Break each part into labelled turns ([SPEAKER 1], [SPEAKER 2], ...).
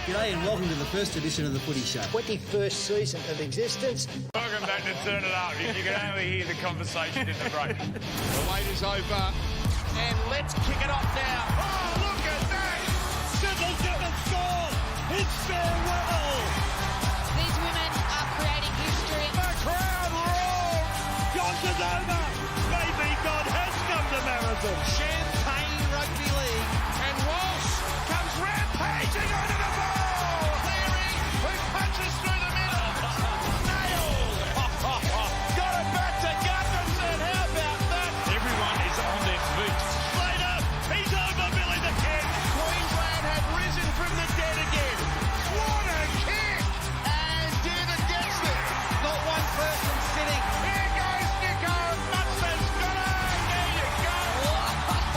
[SPEAKER 1] G'day and welcome to the first edition of the Footy Show.
[SPEAKER 2] 21st season of existence.
[SPEAKER 3] Welcome back to Turn It Up. You can only hear the conversation in the break.
[SPEAKER 4] The wait is over. And let's kick it off now. Oh, look at that! Sybil didn't score. It's farewell.
[SPEAKER 5] These women are creating history.
[SPEAKER 4] The crowd roars. Yontadoma. Maybe God has come to Marathon. Champagne Rugby League. And Walsh comes rampaging onto the ball. Clearing. Who punches through the middle. Nailed. Got it back to Gutherson. How about that?
[SPEAKER 3] Everyone is on their feet.
[SPEAKER 4] Slater. He's over Billy the Kid. Queensland have risen from the dead again. What a kick. And David gets there. Not one person sitting. Here goes Nico. Mutson's got it. There you go.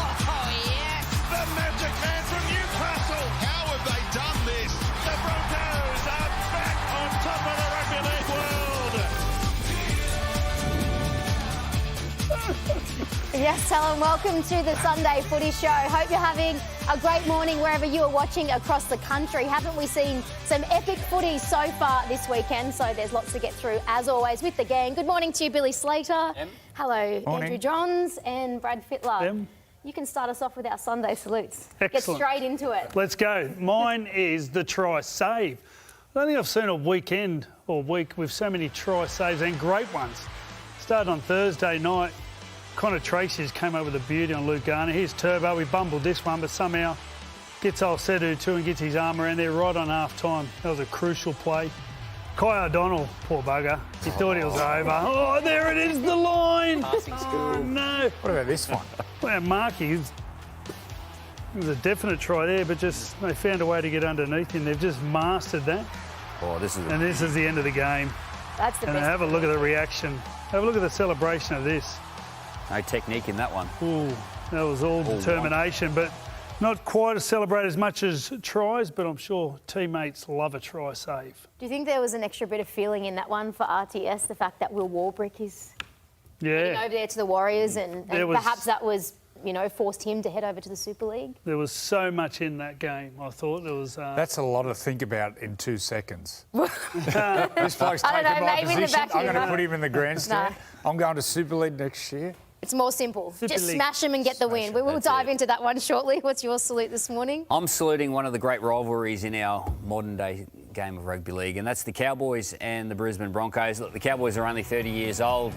[SPEAKER 5] Oh, yes.
[SPEAKER 4] The magic man from Newcastle. How have they done this? The Broncos are back on top of the rugby league world.
[SPEAKER 6] Yes, hello and welcome to the Sunday Footy Show. Hope you're having a great morning wherever you are watching across the country. Haven't we seen some epic footy so far this weekend? So there's lots to get through, as always, with the gang. Good morning to you, Billy Slater. Hello,
[SPEAKER 7] Morning.
[SPEAKER 6] Andrew Johns and Brad Fittler. You can start us off with our Sunday salutes.
[SPEAKER 7] Excellent.
[SPEAKER 6] Get straight into it.
[SPEAKER 7] Let's go. Mine is the try save. I don't think I've seen a weekend or week with so many try saves and great ones. Started on Thursday night. Connor Tracy's came up with a beauty on Luke Garner. Here's Turbo. We bumbled this one, but somehow gets old Sedu too and gets his arm around there right on half time. That was a crucial play. Kai O'Donnell, poor bugger. He thought it was over. Oh, there it is, the line. Oh, no.
[SPEAKER 8] What about this one?
[SPEAKER 7] Well, Marky, it was a definite try there, but just they found a way to get underneath him. They've just mastered that.
[SPEAKER 8] Oh, this is
[SPEAKER 7] And this is the end of the game.
[SPEAKER 6] That's the
[SPEAKER 7] And
[SPEAKER 6] best.
[SPEAKER 7] have a look at the reaction. Have a look at the celebration of this.
[SPEAKER 8] no technique in that one.
[SPEAKER 7] Ooh, that was all determination, but not quite as celebrated as much as tries, but I'm sure teammates love a try save.
[SPEAKER 6] Do you think there was an extra bit of feeling in that one for RTS, the fact that Will Warbrick is heading
[SPEAKER 7] Yeah,
[SPEAKER 6] over there to the Warriors and
[SPEAKER 7] There was-
[SPEAKER 6] perhaps that was, forced him to head over to the Super League?
[SPEAKER 7] there was so much in that game. I thought there was...
[SPEAKER 9] That's a lot to think about in 2 seconds. This bloke's
[SPEAKER 6] I don't
[SPEAKER 9] taking
[SPEAKER 6] know,
[SPEAKER 9] my
[SPEAKER 6] maybe in the
[SPEAKER 9] position.
[SPEAKER 6] back of
[SPEAKER 9] I'm
[SPEAKER 6] your
[SPEAKER 9] going to
[SPEAKER 6] mind.
[SPEAKER 9] put him in the grandstand.
[SPEAKER 6] No.
[SPEAKER 9] I'm going to Super League next year.
[SPEAKER 6] It's more simple. Just
[SPEAKER 7] League.
[SPEAKER 6] smash them and get the win. We will dive into that one shortly. What's your salute this morning?
[SPEAKER 8] I'm saluting one of the great rivalries in our modern-day game of rugby league, and that's the Cowboys and the Brisbane Broncos. Look, the Cowboys are only 30 years old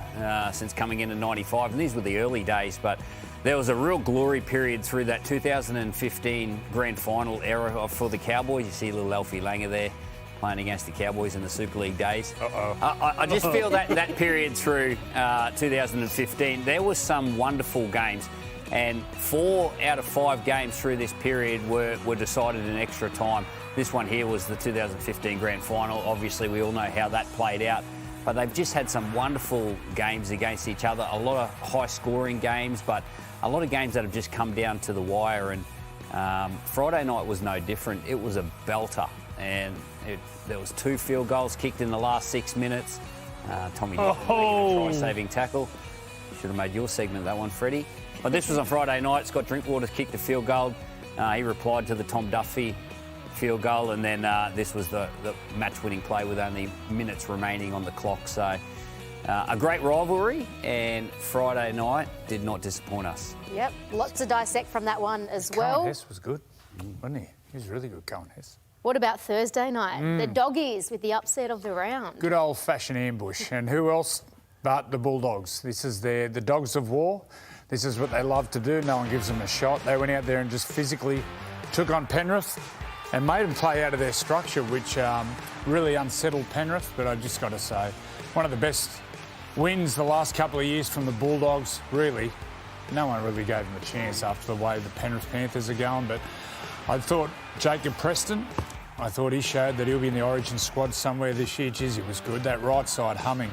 [SPEAKER 8] since coming into '95, and these were the early days, but there was a real glory period through that 2015 grand final era for the Cowboys. You see little Alfie Langer there playing against the Cowboys in the Super League days. I just feel that period through 2015, there was some wonderful games. And 4 out of 5 games through this period were decided in extra time. This one here was the 2015 grand final. Obviously, we all know how that played out. But they've just had some wonderful games against each other, a lot of high-scoring games, but a lot of games that have just come down to the wire. And Friday night was no different. It was a belter. And there was 2 field goals kicked in the last 6 minutes. Tommy a try-saving tackle. Should have made your segment that one, Freddy. But this was on Friday night. Scott Drinkwater kicked a field goal. He replied to the Tom Duffy field goal, and then this was the match-winning play with only minutes remaining on the clock. So a great rivalry, and Friday night did not disappoint us.
[SPEAKER 6] Yep, lots to dissect from that one as
[SPEAKER 9] Cohen
[SPEAKER 6] well.
[SPEAKER 9] Hess was good, wasn't he? He was really good, Cohen Hess.
[SPEAKER 6] What about Thursday night? The Doggies with the upset of the round.
[SPEAKER 9] Good old-fashioned ambush. And who else but the Bulldogs? This is the dogs of war. This is what they love to do. No one gives them a shot. They went out there and just physically took on Penrith and made them play out of their structure, which really unsettled Penrith. But I just got to say, one of the best wins the last couple of years from the Bulldogs, really. No one really gave them a chance after the way the Penrith Panthers are going. But I thought Jacob Preston, I thought he showed that he'll be in the Origin squad somewhere this year. Geez, he was good. That right side humming.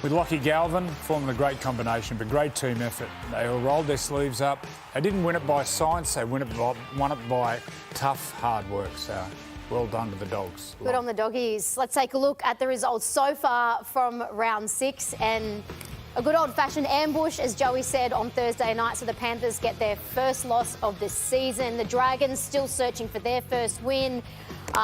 [SPEAKER 9] With Lockie Galvin forming a great combination, but great team effort. They all rolled their sleeves up. They didn't win it by science. They won it by tough, hard work. So well done to the Dogs.
[SPEAKER 6] Good on the Doggies. Let's take a look at the results so far from round 6 and a good old-fashioned ambush, as Joey said, on Thursday night. So the Panthers get their first loss of the season. The Dragons still searching for their first win.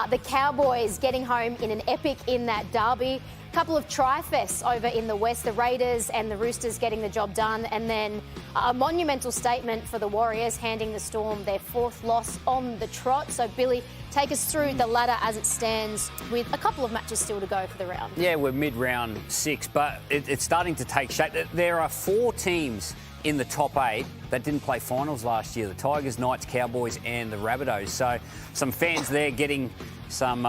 [SPEAKER 6] The Cowboys getting home in an epic in that derby. Couple of tri-fests over in the West, the Raiders and the Roosters getting the job done, and then a monumental statement for the Warriors, handing the Storm their 4th loss on the trot. So, Billy, take us through the ladder as it stands with a couple of matches still to go for the round.
[SPEAKER 8] Yeah, we're mid-round 6, but it's starting to take shape. There are 4 teams in the top 8 that didn't play finals last year: the Tigers, Knights, Cowboys and the Rabbitohs. So some fans there getting some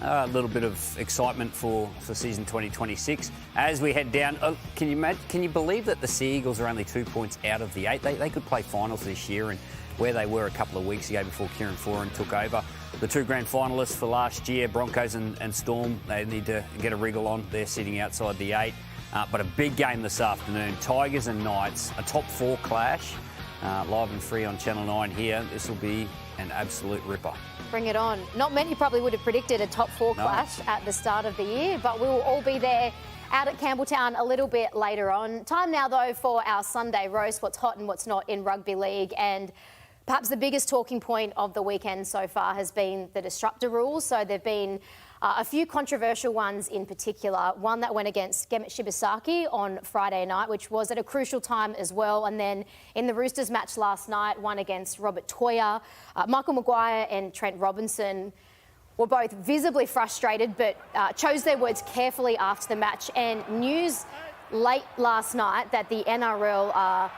[SPEAKER 8] a little bit of excitement for season 2026. As we head down, can you believe that the Sea Eagles are only 2 points out of the 8? They could play finals this year, and where they were a couple of weeks ago before Kieran Foran took over. The 2 grand finalists for last year, Broncos and Storm, they need to get a wriggle on. They're sitting outside the 8. But a big game this afternoon, Tigers and Knights, a top 4 clash, live and free on Channel 9 here. This will be an absolute ripper.
[SPEAKER 6] Bring it on. Not many probably would have predicted a top 4 clash at the start of the year, but we will all be there out at Campbelltown a little bit later on. Time now, though, for our Sunday roast, what's hot and what's not in rugby league. And perhaps the biggest talking point of the weekend so far has been the disruptor rules. So there have been a few controversial ones in particular. One that went against Gemmet Shibasaki on Friday night, which was at a crucial time as well. And then in the Roosters match last night, one against Robert Toya. Michael Maguire and Trent Robinson were both visibly frustrated, but chose their words carefully after the match. And news late last night that the NRL are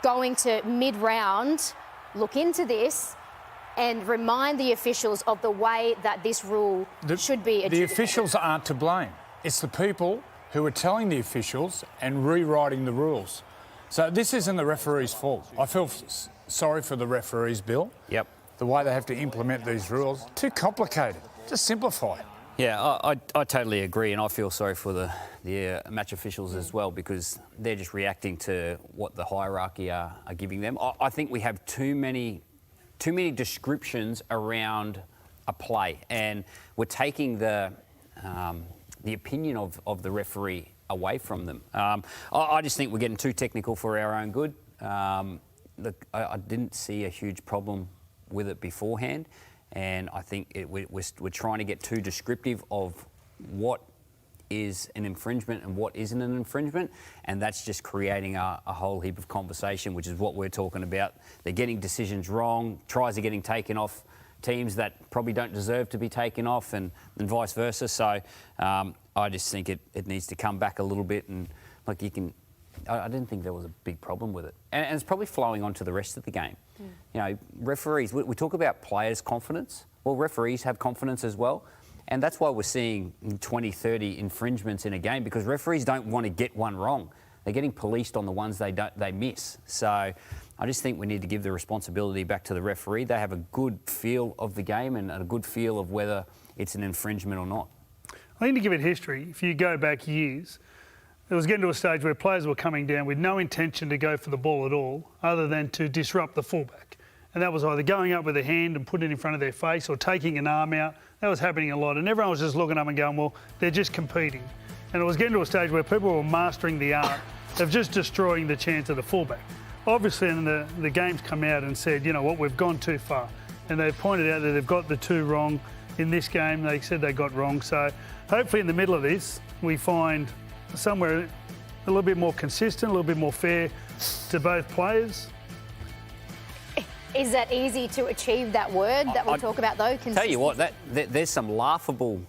[SPEAKER 6] going to mid-round look into this and remind the officials of the way that this rule should be adjudicated.
[SPEAKER 9] The officials aren't to blame. It's the people who are telling the officials and rewriting the rules. So this isn't the referee's fault. I feel sorry for the referees, Bill.
[SPEAKER 8] Yep.
[SPEAKER 9] The way they have to implement these rules, too complicated. Just simplify it.
[SPEAKER 8] Yeah, I totally agree, and I feel sorry for the match officials as well, because they're just reacting to what the hierarchy are giving them. I think we have too many descriptions around a play, and we're taking the opinion of the referee away from them. I just think we're getting too technical for our own good. Look, I didn't see a huge problem with it beforehand, and I think we're trying to get too descriptive of what is an infringement and what isn't an infringement, and that's just creating a whole heap of conversation, which is what we're talking about. They're getting decisions wrong, tries are getting taken off teams that probably don't deserve to be taken off, and vice versa. So I just think it needs to come back a little bit, and like I didn't think there was a big problem with it, and it's probably flowing on to the rest of the game. You know, referees, we talk about players' confidence. Well, referees have confidence as well. And that's why we're seeing 20, 30 infringements in a game, because referees don't want to get one wrong. They're getting policed on the ones they miss. So I just think we need to give the responsibility back to the referee. They have a good feel of the game and a good feel of whether it's an infringement or not.
[SPEAKER 7] I think to give it history, if you go back years, it was getting to a stage where players were coming down with no intention to go for the ball at all, other than to disrupt the fullback. And that was either going up with a hand and putting it in front of their face or taking an arm out. That was happening a lot. And everyone was just looking up and going, well, they're just competing. And it was getting to a stage where people were mastering the art of just destroying the chance of the fullback. Obviously, the game's come out and said, you know what, we've gone too far. And they've pointed out that they've got the 2 wrong in this game. They said they got wrong. So hopefully in the middle of this, we find somewhere a little bit more consistent, a little bit more fair to both players.
[SPEAKER 6] Is that easy to achieve, that word that we talk about, though?
[SPEAKER 8] Tell you what, there's some laughable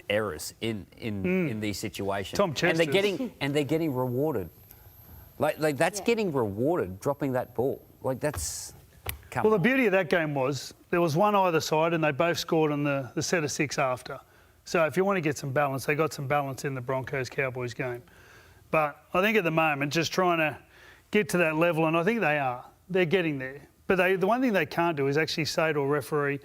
[SPEAKER 8] errors in these situations.
[SPEAKER 7] Tom Chester's.
[SPEAKER 8] And they're getting rewarded. Like that's getting rewarded, dropping that ball. Like that's.
[SPEAKER 7] Well, the beauty of that game was there was one either side, and they both scored on the set of 6 after. So if you want to get some balance, they got some balance in the Broncos-Cowboys game. But I think at the moment, just trying to get to that level, and I think they are. They're getting there. But the one thing they can't do is actually say to a referee,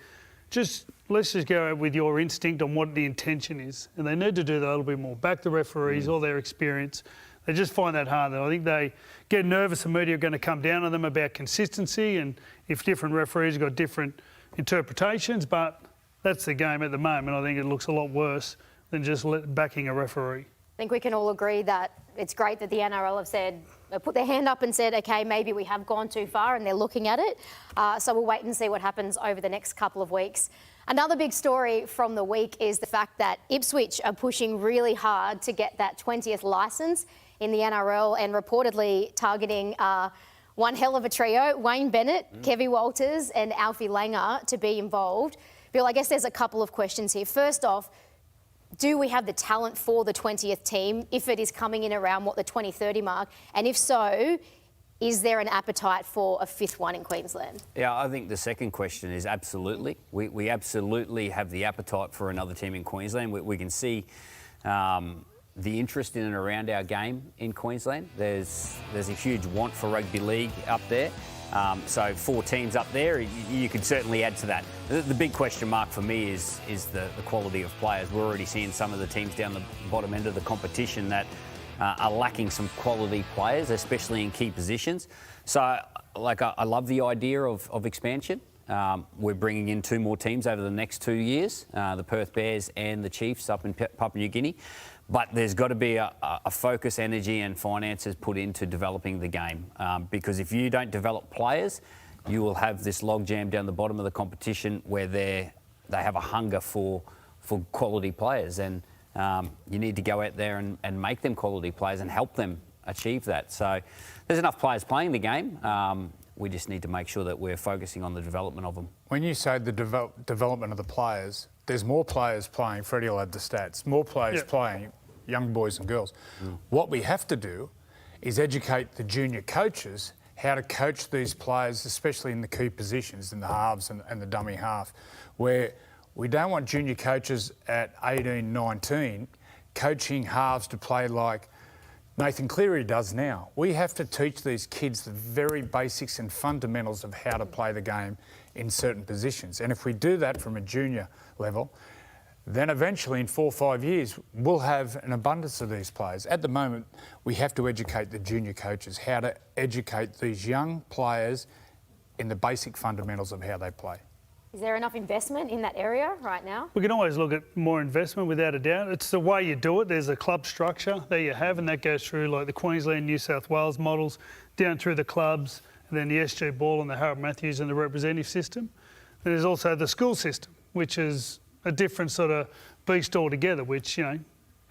[SPEAKER 7] let's just go with your instinct on what the intention is. And they need to do that a little bit more. Back the referees, all their experience. They just find that hard. I think they get nervous, the media are going to come down on them about consistency and if different referees have got different interpretations. But that's the game at the moment. I think it looks a lot worse than just backing a referee.
[SPEAKER 6] I think we can all agree that it's great that the NRL have said put their hand up and said, OK, maybe we have gone too far, and they're looking at it. So we'll wait and see what happens over the next couple of weeks. Another big story from the week is the fact that Ipswich are pushing really hard to get that 20th licence in the NRL and reportedly targeting one hell of a trio, Wayne Bennett, Kevy Walters and Alfie Langer to be involved. Bill, I guess there's a couple of questions here. First off, do we have the talent for the 20th team if it is coming in around, the 2030 mark? And if so, is there an appetite for a fifth one in Queensland?
[SPEAKER 8] Yeah, I think the second question is absolutely. We absolutely have the appetite for another team in Queensland. We can see the interest in and around our game in Queensland. There's a huge want for rugby league up there. So 4 teams up there, you could certainly add to that. The big question mark for me is the quality of players. We're already seeing some of the teams down the bottom end of the competition that are lacking some quality players, especially in key positions. So, I love the idea of expansion. We're bringing in 2 more teams over the next 2 years, the Perth Bears and the Chiefs up in Papua New Guinea. But there's got to be a focus, energy and finances put into developing the game. Because if you don't develop players, you will have this logjam down the bottom of the competition where they have a hunger for quality players. And you need to go out there and make them quality players and help them achieve that. So there's enough players playing the game. We just need to make sure that we're focusing on the development of them.
[SPEAKER 9] When you say the development of the players, there's more players playing. Freddie will add the stats. More players playing, young boys and girls. What we have to do is educate the junior coaches how to coach these players, especially in the key positions, in the halves and the dummy half, where we don't want junior coaches at 18, 19 coaching halves to play like Nathan Cleary does now. We have to teach these kids the very basics and fundamentals of how to play the game in certain positions. And if we do that from a junior level, then eventually in 4 or 5 years, we'll have an abundance of these players. At the moment, we have to educate the junior coaches how to educate these young players in the basic fundamentals of how they play.
[SPEAKER 6] Is there enough investment in that area right now?
[SPEAKER 7] We can always look at more investment without a doubt. It's the way you do it. There's a club structure that you have, and that goes through like the Queensland, New South Wales models, down through the clubs, and then the SG Ball and the Harold Matthews and the representative system. And there's also the school system, which is a different sort of beast altogether, which, and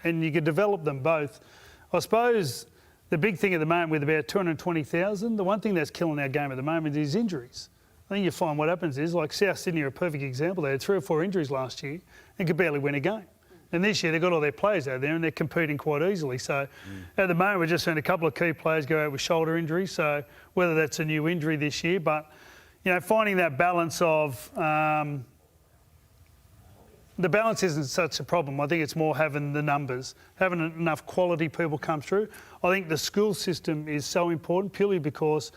[SPEAKER 7] you can develop them both. I suppose the big thing at the moment with about 220,000, the one thing that's killing our game at the moment is injuries. I think you find what happens is, like South Sydney are a perfect example. They had 3 or 4 injuries last year and could barely win a game. And this year they've got all their players out there and they're competing quite easily. So at the moment we're just seeing a couple of key players go out with shoulder injuries. So whether that's a new injury this year, but finding that balance of the balance isn't such a problem. I think it's more having the numbers, having enough quality people come through. I think the school system is so important purely because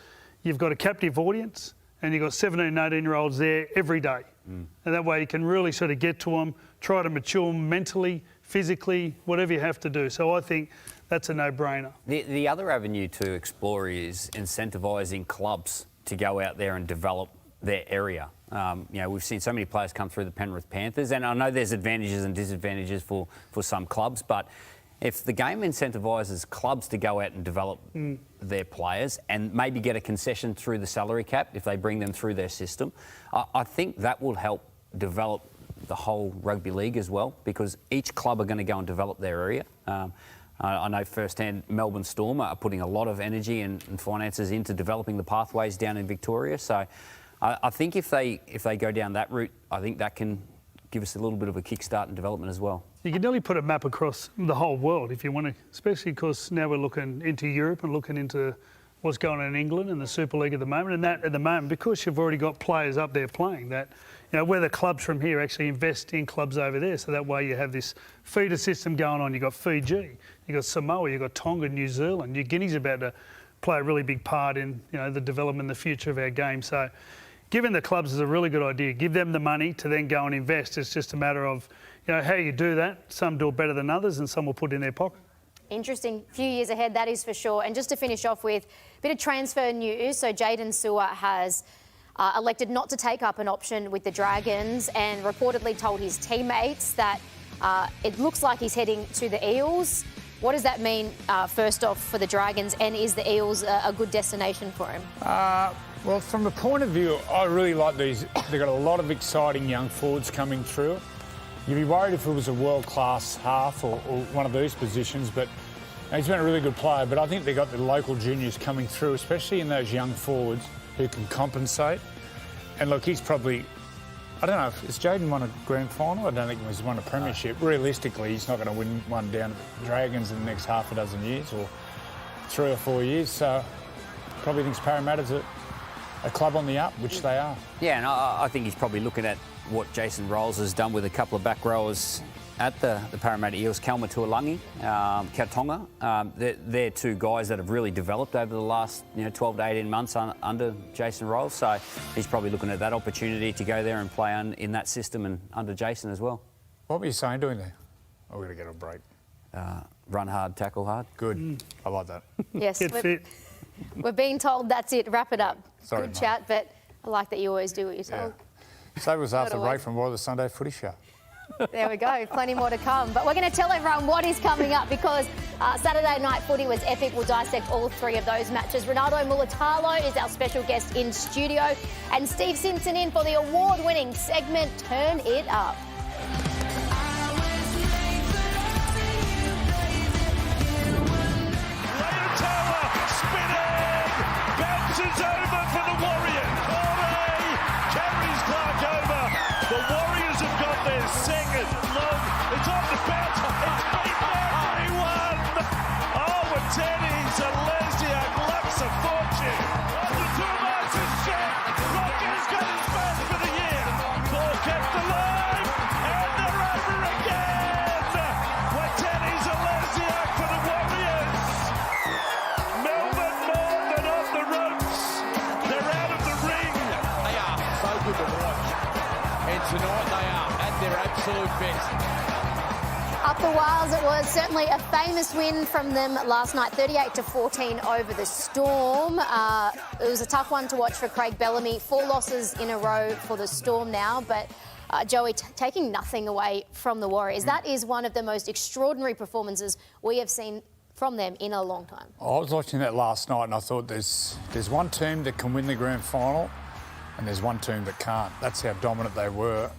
[SPEAKER 7] you've got a captive audience and you've got 17 and 18-year-olds there every day. And that way you can really sort of get to them, try to mature them mentally, physically, whatever you have to do. So I think that's a no-brainer.
[SPEAKER 8] The other avenue to explore is incentivising clubs to go out there and develop their area. We've seen so many players come through the Penrith Panthers, and I know there's advantages and disadvantages for some clubs, but if the game incentivises clubs to go out and develop their players and maybe get a concession through the salary cap if they bring them through their system, I think that will help develop the whole rugby league as well, because each club are going to go and develop their area. I know firsthand Melbourne Storm are putting a lot of energy and finances into developing the pathways down in Victoria. So I think if they go down that route, I think that can give us a little bit of a kickstart in development as well.
[SPEAKER 7] You can nearly put a map across the whole world if you want to, especially because now we're looking into Europe and looking into what's going on in England and the Super League at the moment. And that at the moment, because you've already got players up there playing, that where the clubs from here actually invest in clubs over there. So that way you have this feeder system going on. You've got Fiji, you've got Samoa, you've got Tonga, New Zealand. New Guinea's about to play a really big part in the development and the future of our game. So giving the clubs is a really good idea. Give them the money to then go and invest. It's just a matter of how you do that. Some do it better than others and some will put it in their pocket.
[SPEAKER 6] Interesting. Few years ahead, that is for sure. And just to finish off with a bit of transfer news. So Jaden Sewer has elected not to take up an option with the Dragons and reportedly told his teammates that it looks like he's heading to the Eels. What does that mean, first off, for the Dragons, and is the Eels a good destination for him?
[SPEAKER 9] Well, from the point of view, I really like these. They've got a lot of exciting young forwards coming through. You'd be worried if it was a world-class half or one of these positions, but he's been a really good player. But I think they've got the local juniors coming through, especially in those young forwards who can compensate. And look, he's probably... I don't know, has Jaden won a grand final? I don't think he's won a premiership. Realistically, he's not going to win one down at the Dragons in the next half a dozen years or 3 or 4 years. So probably thinks Parramatta's a club on the up, which they are.
[SPEAKER 8] Yeah, and I think he's probably looking at what Jason Rolls has done with a couple of back rowers at the Parramatta Eels, Kalma Tuolangi, Kautonga. They're two guys that have really developed over the last 12 to 18 months under Jason Rolls. So he's probably looking at that opportunity to go there and play in that system and under Jason as well.
[SPEAKER 9] What were you saying doing there? Oh, we're going to get a break.
[SPEAKER 8] Run hard, tackle hard.
[SPEAKER 9] Good. I like that.
[SPEAKER 6] Yes.
[SPEAKER 7] Get fit.
[SPEAKER 6] We're being told that's it. Wrap it up.
[SPEAKER 9] Sorry,
[SPEAKER 6] Good
[SPEAKER 9] mate.
[SPEAKER 6] chat, but I like that you always do what you're told.
[SPEAKER 9] Save us after the
[SPEAKER 6] away.
[SPEAKER 9] break from more of the Sunday Footy Show.
[SPEAKER 6] There we go. Plenty more to come. But we're going to tell everyone what is coming up because Saturday night footy was epic. We'll dissect all 3 of those matches. Ronaldo Mulatalo is our special guest in studio and Steve Simpson in for the award-winning segment Turn It Up.
[SPEAKER 4] Bounces over for the Warriors. Corey carries Clark over. The Warriors have got their second long. It's on the bounce. It's beaten everyone. Oh, and Teddy's a Lesiak lacks a fortune. On the toolbox is check. Rogers got his first for the year. Ball kept alive. And they're over again. When Teddy's a Lesiak for the Warriors. Melbourne more than on the ropes. They're out of the ring.
[SPEAKER 10] They are so good to watch. And tonight they are at their absolute best.
[SPEAKER 6] Up the Wales, it was certainly a famous win from them last night, 38-14 over the Storm. It was a tough one to watch for Craig Bellamy. 4 losses in a row for the Storm now, but Joey, taking nothing away from the Warriors. That is one of the most extraordinary performances we have seen from them in a long time.
[SPEAKER 9] I was watching that last night and I thought there's one team that can win the grand final and there's one team that can't. That's how dominant they were.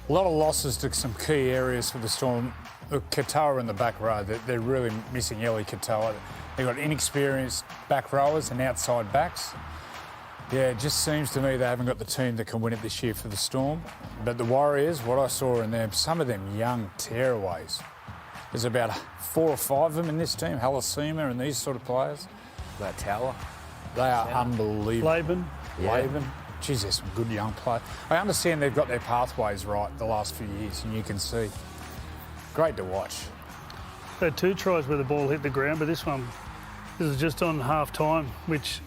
[SPEAKER 9] A lot of losses to some key areas for the Storm. Look, Katoa in the back row, they're really missing Eli Katoa. They've got inexperienced back rowers and outside backs. Yeah, it just seems to me they haven't got the team that can win it this year for the Storm. But the Warriors, what I saw in them, some of them young tearaways. There's about 4 or 5 of them in this team, Halasima and these sort of players.
[SPEAKER 8] That Tower.
[SPEAKER 9] They are unbelievable.
[SPEAKER 7] Laban.
[SPEAKER 9] Laban. Geez, there's some good young players. I understand they've got their pathways right the last few years, and you can see. Great to watch.
[SPEAKER 7] They had 2 tries where the ball hit the ground, but this was just on half time, which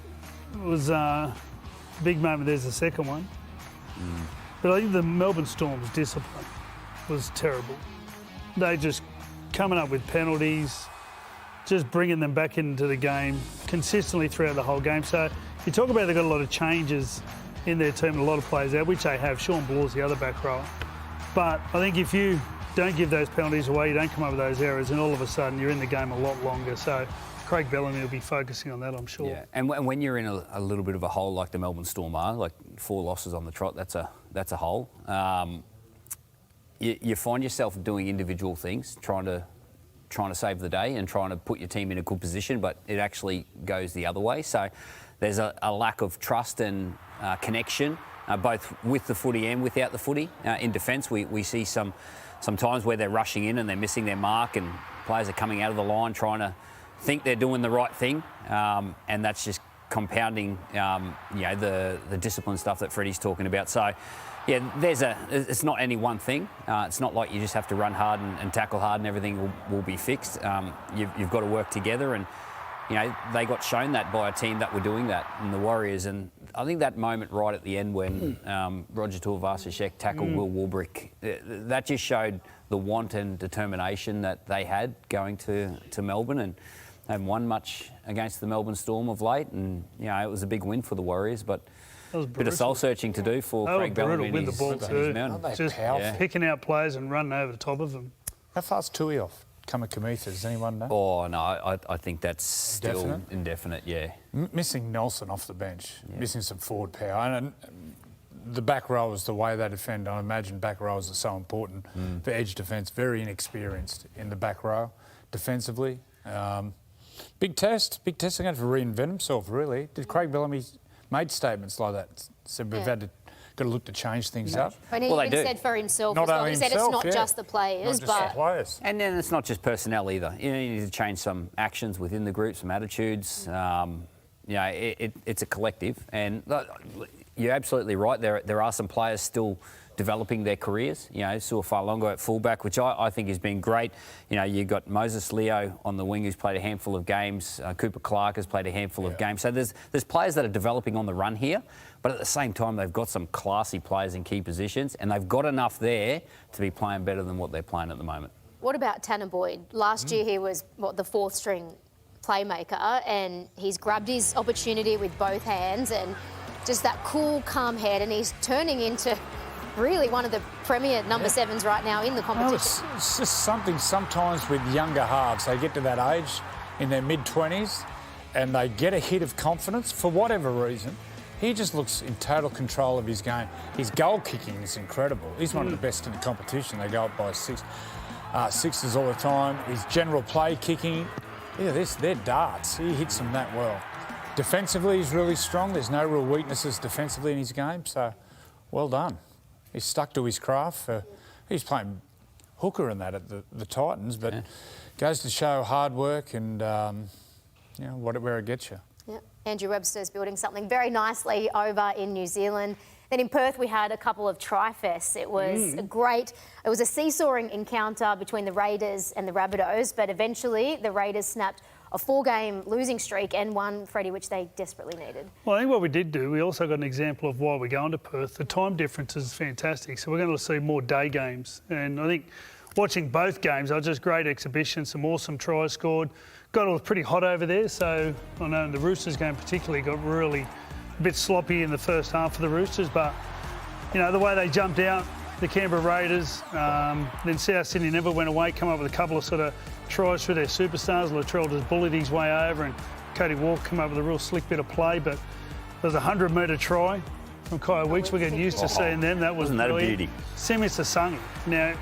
[SPEAKER 7] was a big moment. There's the second one. But I think the Melbourne Storm's discipline was terrible. They just coming up with penalties, just bringing them back into the game consistently throughout the whole game. So you talk about they've got a lot of changes in their team, a lot of players out, which they have. Sean Blaw's the other back rower. But I think if you don't give those penalties away, you don't come up with those errors, and all of a sudden you're in the game a lot longer. So Craig Bellamy will be focusing on that, I'm sure.
[SPEAKER 8] Yeah, and when you're in a little bit of a hole like the Melbourne Storm are, like 4 losses on the trot, that's a hole. You find yourself doing individual things, trying to save the day and trying to put your team in a good position, but it actually goes the other way. So there's a lack of trust and connection, both with the footy and without the footy. In defence, we see some times where they're rushing in and they're missing their mark, and players are coming out of the line trying to think they're doing the right thing, and that's just compounding, the discipline stuff that Freddy's talking about. So, yeah, it's not any one thing. It's not like you just have to run hard and tackle hard and everything will be fixed. You've got to work together, and they got shown that by a team that were doing that in the Warriors. And I think that moment right at the end when Roger Tuivasa-Sheck tackled Will Warbrick, that just showed the want and determination that they had going to Melbourne, and they haven't won much against the Melbourne Storm of late. And it was a big win for the Warriors, but a bit of soul searching to do for Craig Bellamy.
[SPEAKER 7] Win the ball too. Just picking out players and running over the top of them.
[SPEAKER 9] How far's Tui off? Kamikamica? Does anyone know?
[SPEAKER 8] Oh, no, I think that's still indefinite, yeah.
[SPEAKER 9] Missing Nelson off the bench, missing some forward power. And the back rowers, the way they defend, I imagine back rowers are so important for edge defence. Very inexperienced in the back row defensively. Big test again to reinvent himself, really. Did Craig Bellamy made statements like that? Said we've got to look to change things up.
[SPEAKER 6] And he even said for himself as well. He said it's not just the players,
[SPEAKER 8] And then it's not just personnel either. You need to change some actions within the group, some attitudes. It's a collective. And you're absolutely right. There are some players still developing their careers. Suafalongo at fullback, which I think has been great. You've got Moses Leo on the wing who's played a handful of games. Cooper Clark has played a handful of games. So there's players that are developing on the run here, but at the same time they've got some classy players in key positions, and they've got enough there to be playing better than what they're playing at the moment.
[SPEAKER 6] What about Tanner Boyd? Last year he was the fourth string playmaker, and he's grabbed his opportunity with both hands and just that cool, calm head, and he's turning into really one of the premier number sevens right now in the competition.
[SPEAKER 9] It's just something sometimes with younger halves. They get to that age in their mid-20s and they get a hit of confidence for whatever reason. He just looks in total control of his game. His goal kicking is incredible. He's one of the best in the competition. They go up by sixes all the time. His general play kicking, they're darts. He hits them that well. Defensively, he's really strong. There's no real weaknesses defensively in his game, so well done. He's stuck to his craft. He's playing hooker in that at the Titans, but goes to show hard work and where it gets you.
[SPEAKER 6] Yeah. Andrew Webster's building something very nicely over in New Zealand. Then in Perth we had a couple of tri-fests. It was it was a seesawing encounter between the Raiders and the Rabbitohs, but eventually the Raiders snapped a 4-game losing streak and won, Freddy, which they desperately needed.
[SPEAKER 7] Well, I think what we did do, we also got an example of why we're going to Perth. The time difference is fantastic, so we're going to see more day games. And I think watching both games, they were just great exhibitions, some awesome tries scored. Got all pretty hot over there, so I know in the Roosters game particularly got really a bit sloppy in the first half for the Roosters, but the way they jumped out, the Canberra Raiders, then South Sydney never went away, come up with a couple of sort of tries through their superstars. Latrell just bullied his way over, and Cody Walker come up with a real slick bit of play, but there's a 100-metre try from Kaya Weeks. We're getting used to seeing them.
[SPEAKER 8] Wasn't that a beauty?
[SPEAKER 7] Simi Sasungi. Now,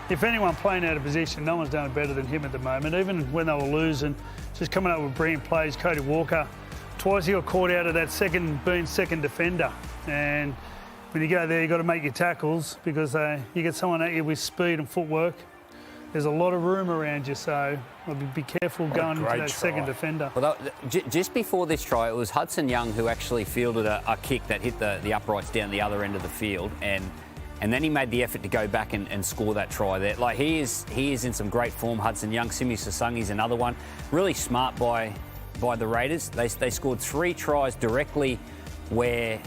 [SPEAKER 7] if anyone playing out of position, no one's done it better than him at the moment. Even when they were losing, just coming up with brilliant plays. Cody Walker, twice he got caught out of that second defender. And when you go there, you've got to make your tackles because you get someone at you with speed and footwork. There's a lot of room around you, so be careful going into that second defender.
[SPEAKER 8] Well, just before this try, it was Hudson Young who actually fielded a kick that hit the uprights down the other end of the field, and then he made the effort to go back and score that try there. Like, he is in some great form, Hudson Young. Simi Sasungi's another one. Really smart by the Raiders. They scored 3 tries directly where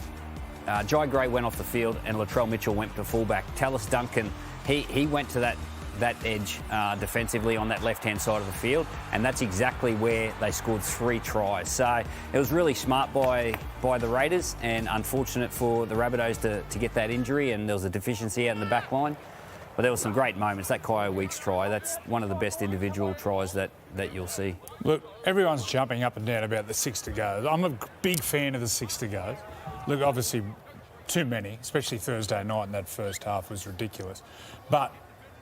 [SPEAKER 8] Jai Gray went off the field and Latrell Mitchell went to fullback. Tallis Duncan, he went to that edge defensively on that left-hand side of the field, and that's exactly where they scored 3 tries. So it was really smart by the Raiders, and unfortunate for the Rabbitohs to get that injury, and there was a deficiency out in the back line. But there were some great moments. That Kaya Weeks try, that's one of the best individual tries that you'll see.
[SPEAKER 9] Look, everyone's jumping up and down about the 6 to go. I'm a big fan of the 6 to go. Look, obviously too many, especially Thursday night in that first half was ridiculous. But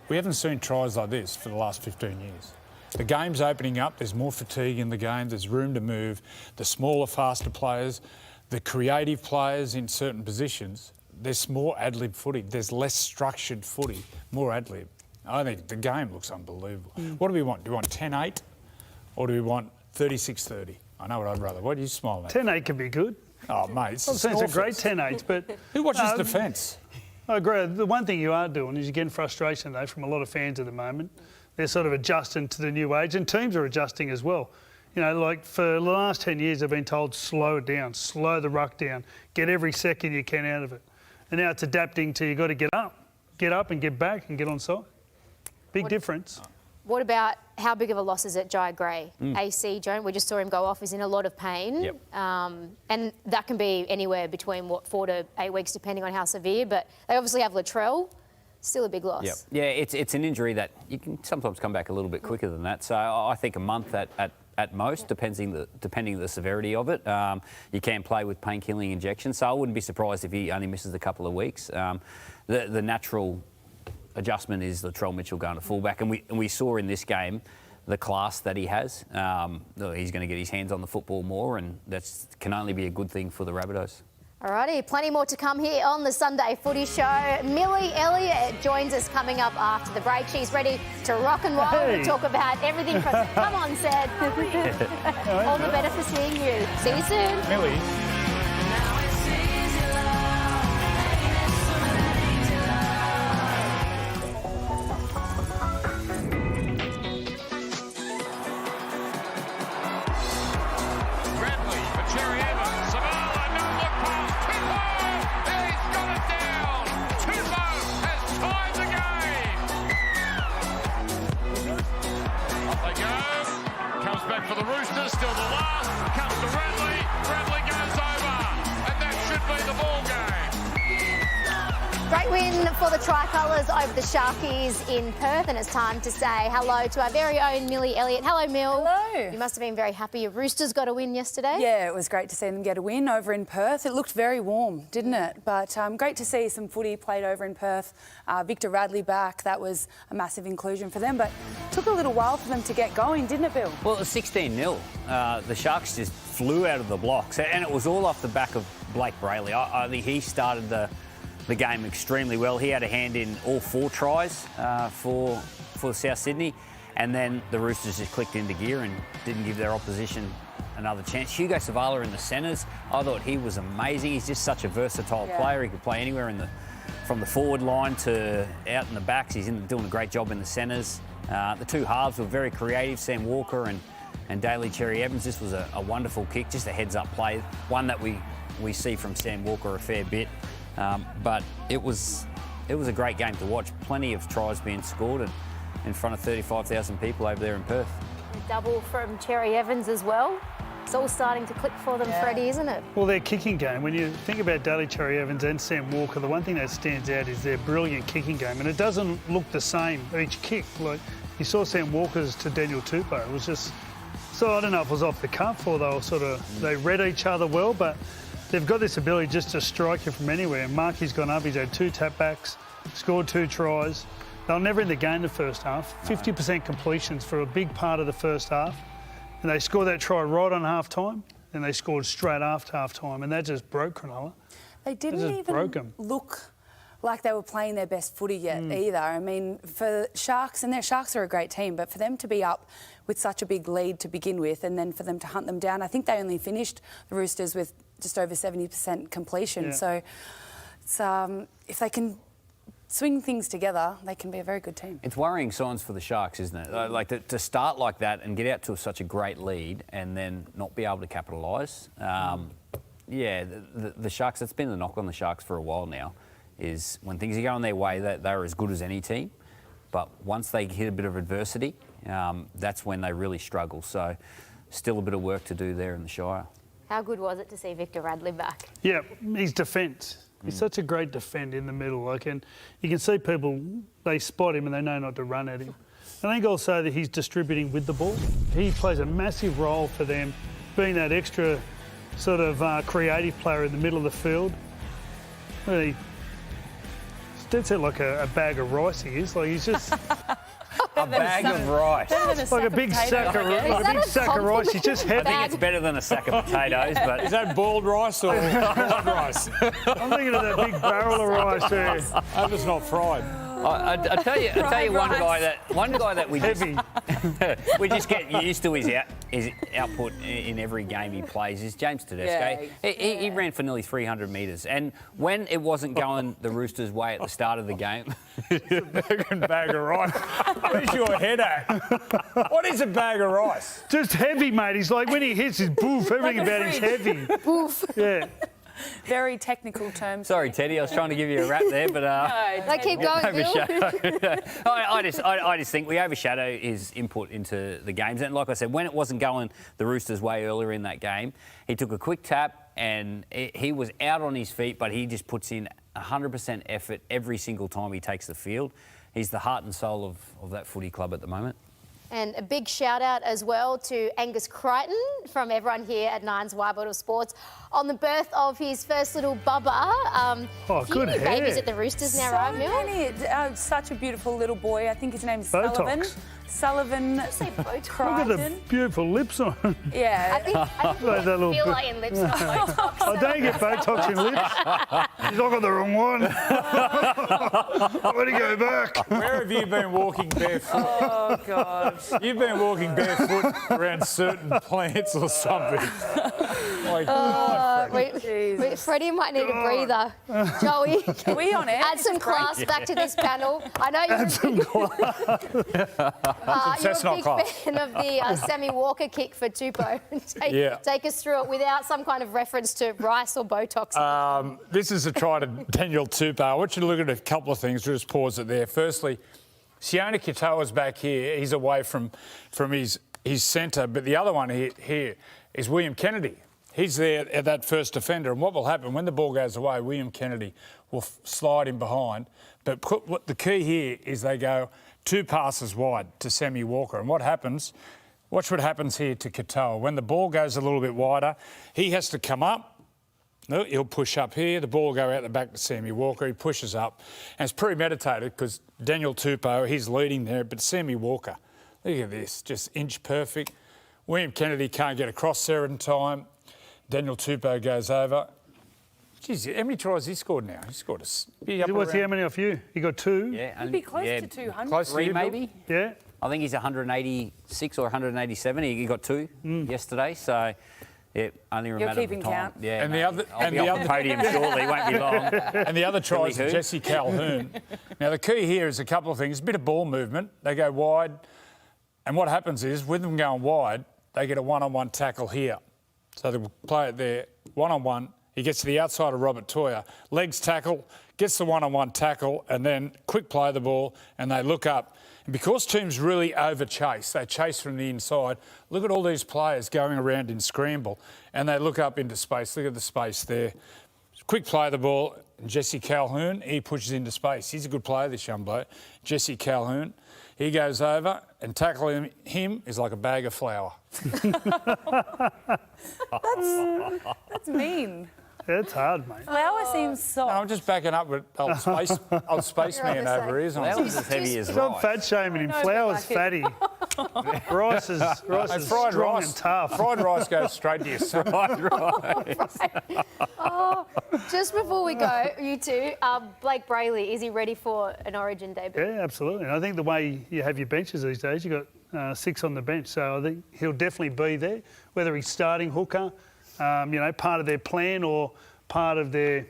[SPEAKER 9] we haven't seen tries like this for the last 15 years. The game's opening up, there's more fatigue in the game, there's room to move. The smaller, faster players, the creative players in certain positions, there's more ad-lib footy, there's less structured footy, more ad-lib. I think the game looks unbelievable. What do we want? Do we want 10-8 or do we want 36-30? I know what I'd rather. What are you smiling at?
[SPEAKER 7] 10-8 could be good.
[SPEAKER 9] Oh, mate,
[SPEAKER 7] it's a great 10-8s, but...
[SPEAKER 9] Who watches defence?
[SPEAKER 7] I agree. The one thing you are doing is you're getting frustration, though, from a lot of fans at the moment. They're sort of adjusting to the new age, and teams are adjusting as well. Like for the last 10 years, they've been told, slow it down, slow the ruck down, get every second you can out of it. And now it's adapting to you've got to get up and get back and get on side. Big difference.
[SPEAKER 6] What about how big of a loss is it, Jai Gray? AC joint, we just saw him go off, he's in a lot of pain.
[SPEAKER 8] Yep.
[SPEAKER 6] And that can be anywhere between, 4 to 8 weeks, depending on how severe. But they obviously have Latrell, Still a big loss.
[SPEAKER 8] Yep. Yeah, it's an injury that you can sometimes come back a little bit quicker than that. So I think a month at most, depending the severity of it. You can play with painkilling injections, so I wouldn't be surprised if he only misses a couple of weeks. The natural adjustment is Latrell Mitchell going to fullback, and we saw in this game the class that he has. He's going to get his hands on the football more, and that can only be a good thing for the Rabbitohs.
[SPEAKER 6] Alrighty, plenty more to come here on the Sunday Footy Show. Millie Elliott joins us coming up after the break. She's ready to rock and roll and talk about everything from... Come on, Sad. All the better for seeing you. See you soon.
[SPEAKER 9] Millie.
[SPEAKER 3] For the Roosters, still the last, comes to Radley, Radley goes over, and that should be the ball game.
[SPEAKER 6] Great win for the Tricolours over the Sharkies in Perth, and it's time to say hello to our very own Millie Elliott. Hello, Mill.
[SPEAKER 11] Hello.
[SPEAKER 6] You must have been very happy your Roosters got a win yesterday.
[SPEAKER 11] Yeah, it was great to see them get a win over in Perth. It looked very warm, didn't it? But great to see some footy played over in Perth. Victor Radley back, that was a massive inclusion for them, but took a little while for them to get going, didn't it, Bill?
[SPEAKER 8] Well, it was 16-0. The Sharks just flew out of the blocks, and it was all off the back of Blake Brayley. I think he started the game extremely well. He had a hand in all 4 tries for South Sydney, and then the Roosters just clicked into gear and didn't give their opposition another chance. Hugo Savala in the centres, I thought he was amazing. He's just such a versatile player. He could play anywhere from the forward line to out in the backs. He's doing a great job in the centres. The 2 halves were very creative, Sam Walker and Daly Cherry Evans. This was a wonderful kick, just a heads-up play, one that we see from Sam Walker a fair bit. But it was a great game to watch. Plenty of tries being scored and in front of 35,000 people over there in Perth.
[SPEAKER 6] A double from Cherry Evans as well. It's all starting to click for them, Freddy, isn't it?
[SPEAKER 7] Well, their kicking game, when you think about Daly Cherry Evans and Sam Walker, the one thing that stands out is their brilliant kicking game, and it doesn't look the same each kick. Like you saw Sam Walker's to Daniel Tupou. It was just, so I don't know if it was off the cuff or they read each other well, but they've got this ability just to strike you from anywhere. And Marky's gone up, he's had 2 tap-backs, scored 2 tries. They were never in the game the first half. 50% completions for a big part of the first half. And they scored that try right on half-time, and they scored straight after half-time, and that just broke Cronulla.
[SPEAKER 11] They didn't even look like they were playing their best footy yet either. I mean, for Sharks, and their Sharks are a great team, but for them to be up with such a big lead to begin with and then for them to hunt them down, I think they only finished the Roosters with just over 70% completion. Yeah. So it's, if they can swing things together, they can be a very good team.
[SPEAKER 8] It's worrying signs for the Sharks, isn't it? Like to start like that and get out to such a great lead and then not be able to capitalise. Yeah, the Sharks, that's been the knock on the Sharks for a while now, is when things are going their way, they're as good as any team. But once they hit a bit of adversity, that's when they really struggle. So still a bit of work to do there in the Shire.
[SPEAKER 6] How good was it to see Victor Radley back?
[SPEAKER 7] Yeah, his defence. He's such a great defend in the middle. And you can see people, they spot him and they know not to run at him. And I think also that he's distributing with the ball. He plays a massive role for them, being that extra sort of creative player in the middle of the field. Really, it's dead set like a bag of rice he is. Like he's just...
[SPEAKER 8] A bag of rice.
[SPEAKER 7] Like a big sack of rice. He's just heavy.
[SPEAKER 8] I think it's better than a sack of potatoes, but...
[SPEAKER 9] Is that boiled rice or fried rice?
[SPEAKER 7] I'm thinking of that big barrel of rice there.
[SPEAKER 9] Hope it's not fried.
[SPEAKER 8] I tell you one guy that we just, we just get used to his output in every game he plays is James Tedesco. Yeah, he ran for nearly 300 metres, and when it wasn't going the Roosters' way at the start of the game,
[SPEAKER 9] bag of rice. Where's your head at? What is a bag of rice?
[SPEAKER 7] Just heavy, mate. He's like when he hits his boof. Everything about him's heavy.
[SPEAKER 11] Boof.
[SPEAKER 7] Yeah.
[SPEAKER 11] Very technical terms.
[SPEAKER 8] Sorry, Teddy, I was trying to give you a rap there, but...
[SPEAKER 6] no, keep going, Bill.
[SPEAKER 8] I just think we overshadow his input into the games. And like I said, when it wasn't going the Roosters' way earlier in that game, he took a quick tap, and he was out on his feet, but he just puts in 100% effort every single time he takes the field. He's the heart and soul of that footy club at the moment.
[SPEAKER 6] And a big shout out as well to Angus Crichton from everyone here at Nine's Wide World of Sports on the birth of his first little bubba.
[SPEAKER 7] Good
[SPEAKER 6] new
[SPEAKER 7] hair.
[SPEAKER 6] babies at the Roosters now, right, Mil?
[SPEAKER 11] Such a beautiful little boy. I think his name's
[SPEAKER 7] Botox.
[SPEAKER 11] Sullivan
[SPEAKER 7] Look at
[SPEAKER 11] Crichton.
[SPEAKER 7] the beautiful lips on him.
[SPEAKER 11] Yeah.
[SPEAKER 6] I think
[SPEAKER 7] Like that little
[SPEAKER 6] feel
[SPEAKER 7] bit.
[SPEAKER 6] like in lips, not Botox.
[SPEAKER 7] I don't get Botox in lips. He's not got the wrong one. Where'd he go back?
[SPEAKER 9] Where have you been walking barefoot?
[SPEAKER 11] Oh, God.
[SPEAKER 9] You've been walking barefoot around certain plants or something.
[SPEAKER 6] Wait, Freddy might need a breather. Joey,
[SPEAKER 11] Are we on air?
[SPEAKER 6] add some class back to this panel. I know you're a big fan of the Sammy Walker kick for Tupou. Take us through it without some kind of reference to rice or Botox.
[SPEAKER 9] This is a try to Daniel Tupou. I want you to look at a couple of things. Just pause it there. Firstly, Sione Katoa's back here. He's away from his centre. But the other one here is William Kennedy. He's there at that first defender. And what will happen when the ball goes away, William Kennedy will slide in behind. But what the key here is they go 2 passes wide to Sammy Walker. And watch what happens here to Katoa. When the ball goes a little bit wider, he has to come up. No, he'll push up here. The ball will go out the back to Sammy Walker. He pushes up. And it's premeditated because Daniel Tupou, he's leading there. But Sammy Walker, look at this, just inch perfect. William Kennedy can't get across there in time. Daniel Tupou goes over. Geez, how many tries has he scored now? He scored
[SPEAKER 7] How many off you? You got 2?
[SPEAKER 8] Yeah,
[SPEAKER 11] He'd be close to 200.
[SPEAKER 9] Close to
[SPEAKER 8] 3
[SPEAKER 9] you, Bill?
[SPEAKER 8] maybe.
[SPEAKER 7] Yeah.
[SPEAKER 8] I think he's 186 or 187. He got 2 yesterday, so yeah, only a matter of
[SPEAKER 11] keeping
[SPEAKER 8] time.
[SPEAKER 11] count.
[SPEAKER 8] Yeah,
[SPEAKER 9] And
[SPEAKER 8] mate,
[SPEAKER 9] the other-
[SPEAKER 8] I'll
[SPEAKER 9] and
[SPEAKER 8] be
[SPEAKER 9] the
[SPEAKER 8] on the
[SPEAKER 9] other-
[SPEAKER 8] podium shortly. Won't be long.
[SPEAKER 9] And the other try is
[SPEAKER 8] Billy who?
[SPEAKER 9] Jesse Calhoun. Now, the key here is a couple of things. A bit of ball movement. They go wide. And what happens is, with them going wide, they get a one-on-one tackle here. So they play it there, one-on-one. He gets to the outside of Robert Toya. Legs tackle, gets the one-on-one tackle, and then quick play the ball, and they look up. And because teams really over-chase, they chase from the inside. Look at all these players going around in scramble, and they look up into space. Look at the space there. Quick play the ball, and Jesse Calhoun, he pushes into space. He's a good player, this young bloke. Jesse Calhoun. He goes over, and tackling him is like a bag of flour.
[SPEAKER 11] That's mean.
[SPEAKER 7] It's hard, mate.
[SPEAKER 11] Flour seems soft.
[SPEAKER 9] No, I'm just backing up with old spaceman over here.
[SPEAKER 8] That was as heavy as
[SPEAKER 7] Stop
[SPEAKER 8] rice.
[SPEAKER 7] fat shaming him. Flour's fatty. Rice is
[SPEAKER 9] Fried
[SPEAKER 7] strong
[SPEAKER 9] rice,
[SPEAKER 7] and tough.
[SPEAKER 9] Fried rice goes straight to your son.
[SPEAKER 6] Just before we go, you two, Blake Brayley, is he ready for an Origin debut?
[SPEAKER 7] Yeah, absolutely. And I think the way you have your benches these days, you've got 6 on the bench, so I think he'll definitely be there, whether he's starting hooker, part of their plan or part of their,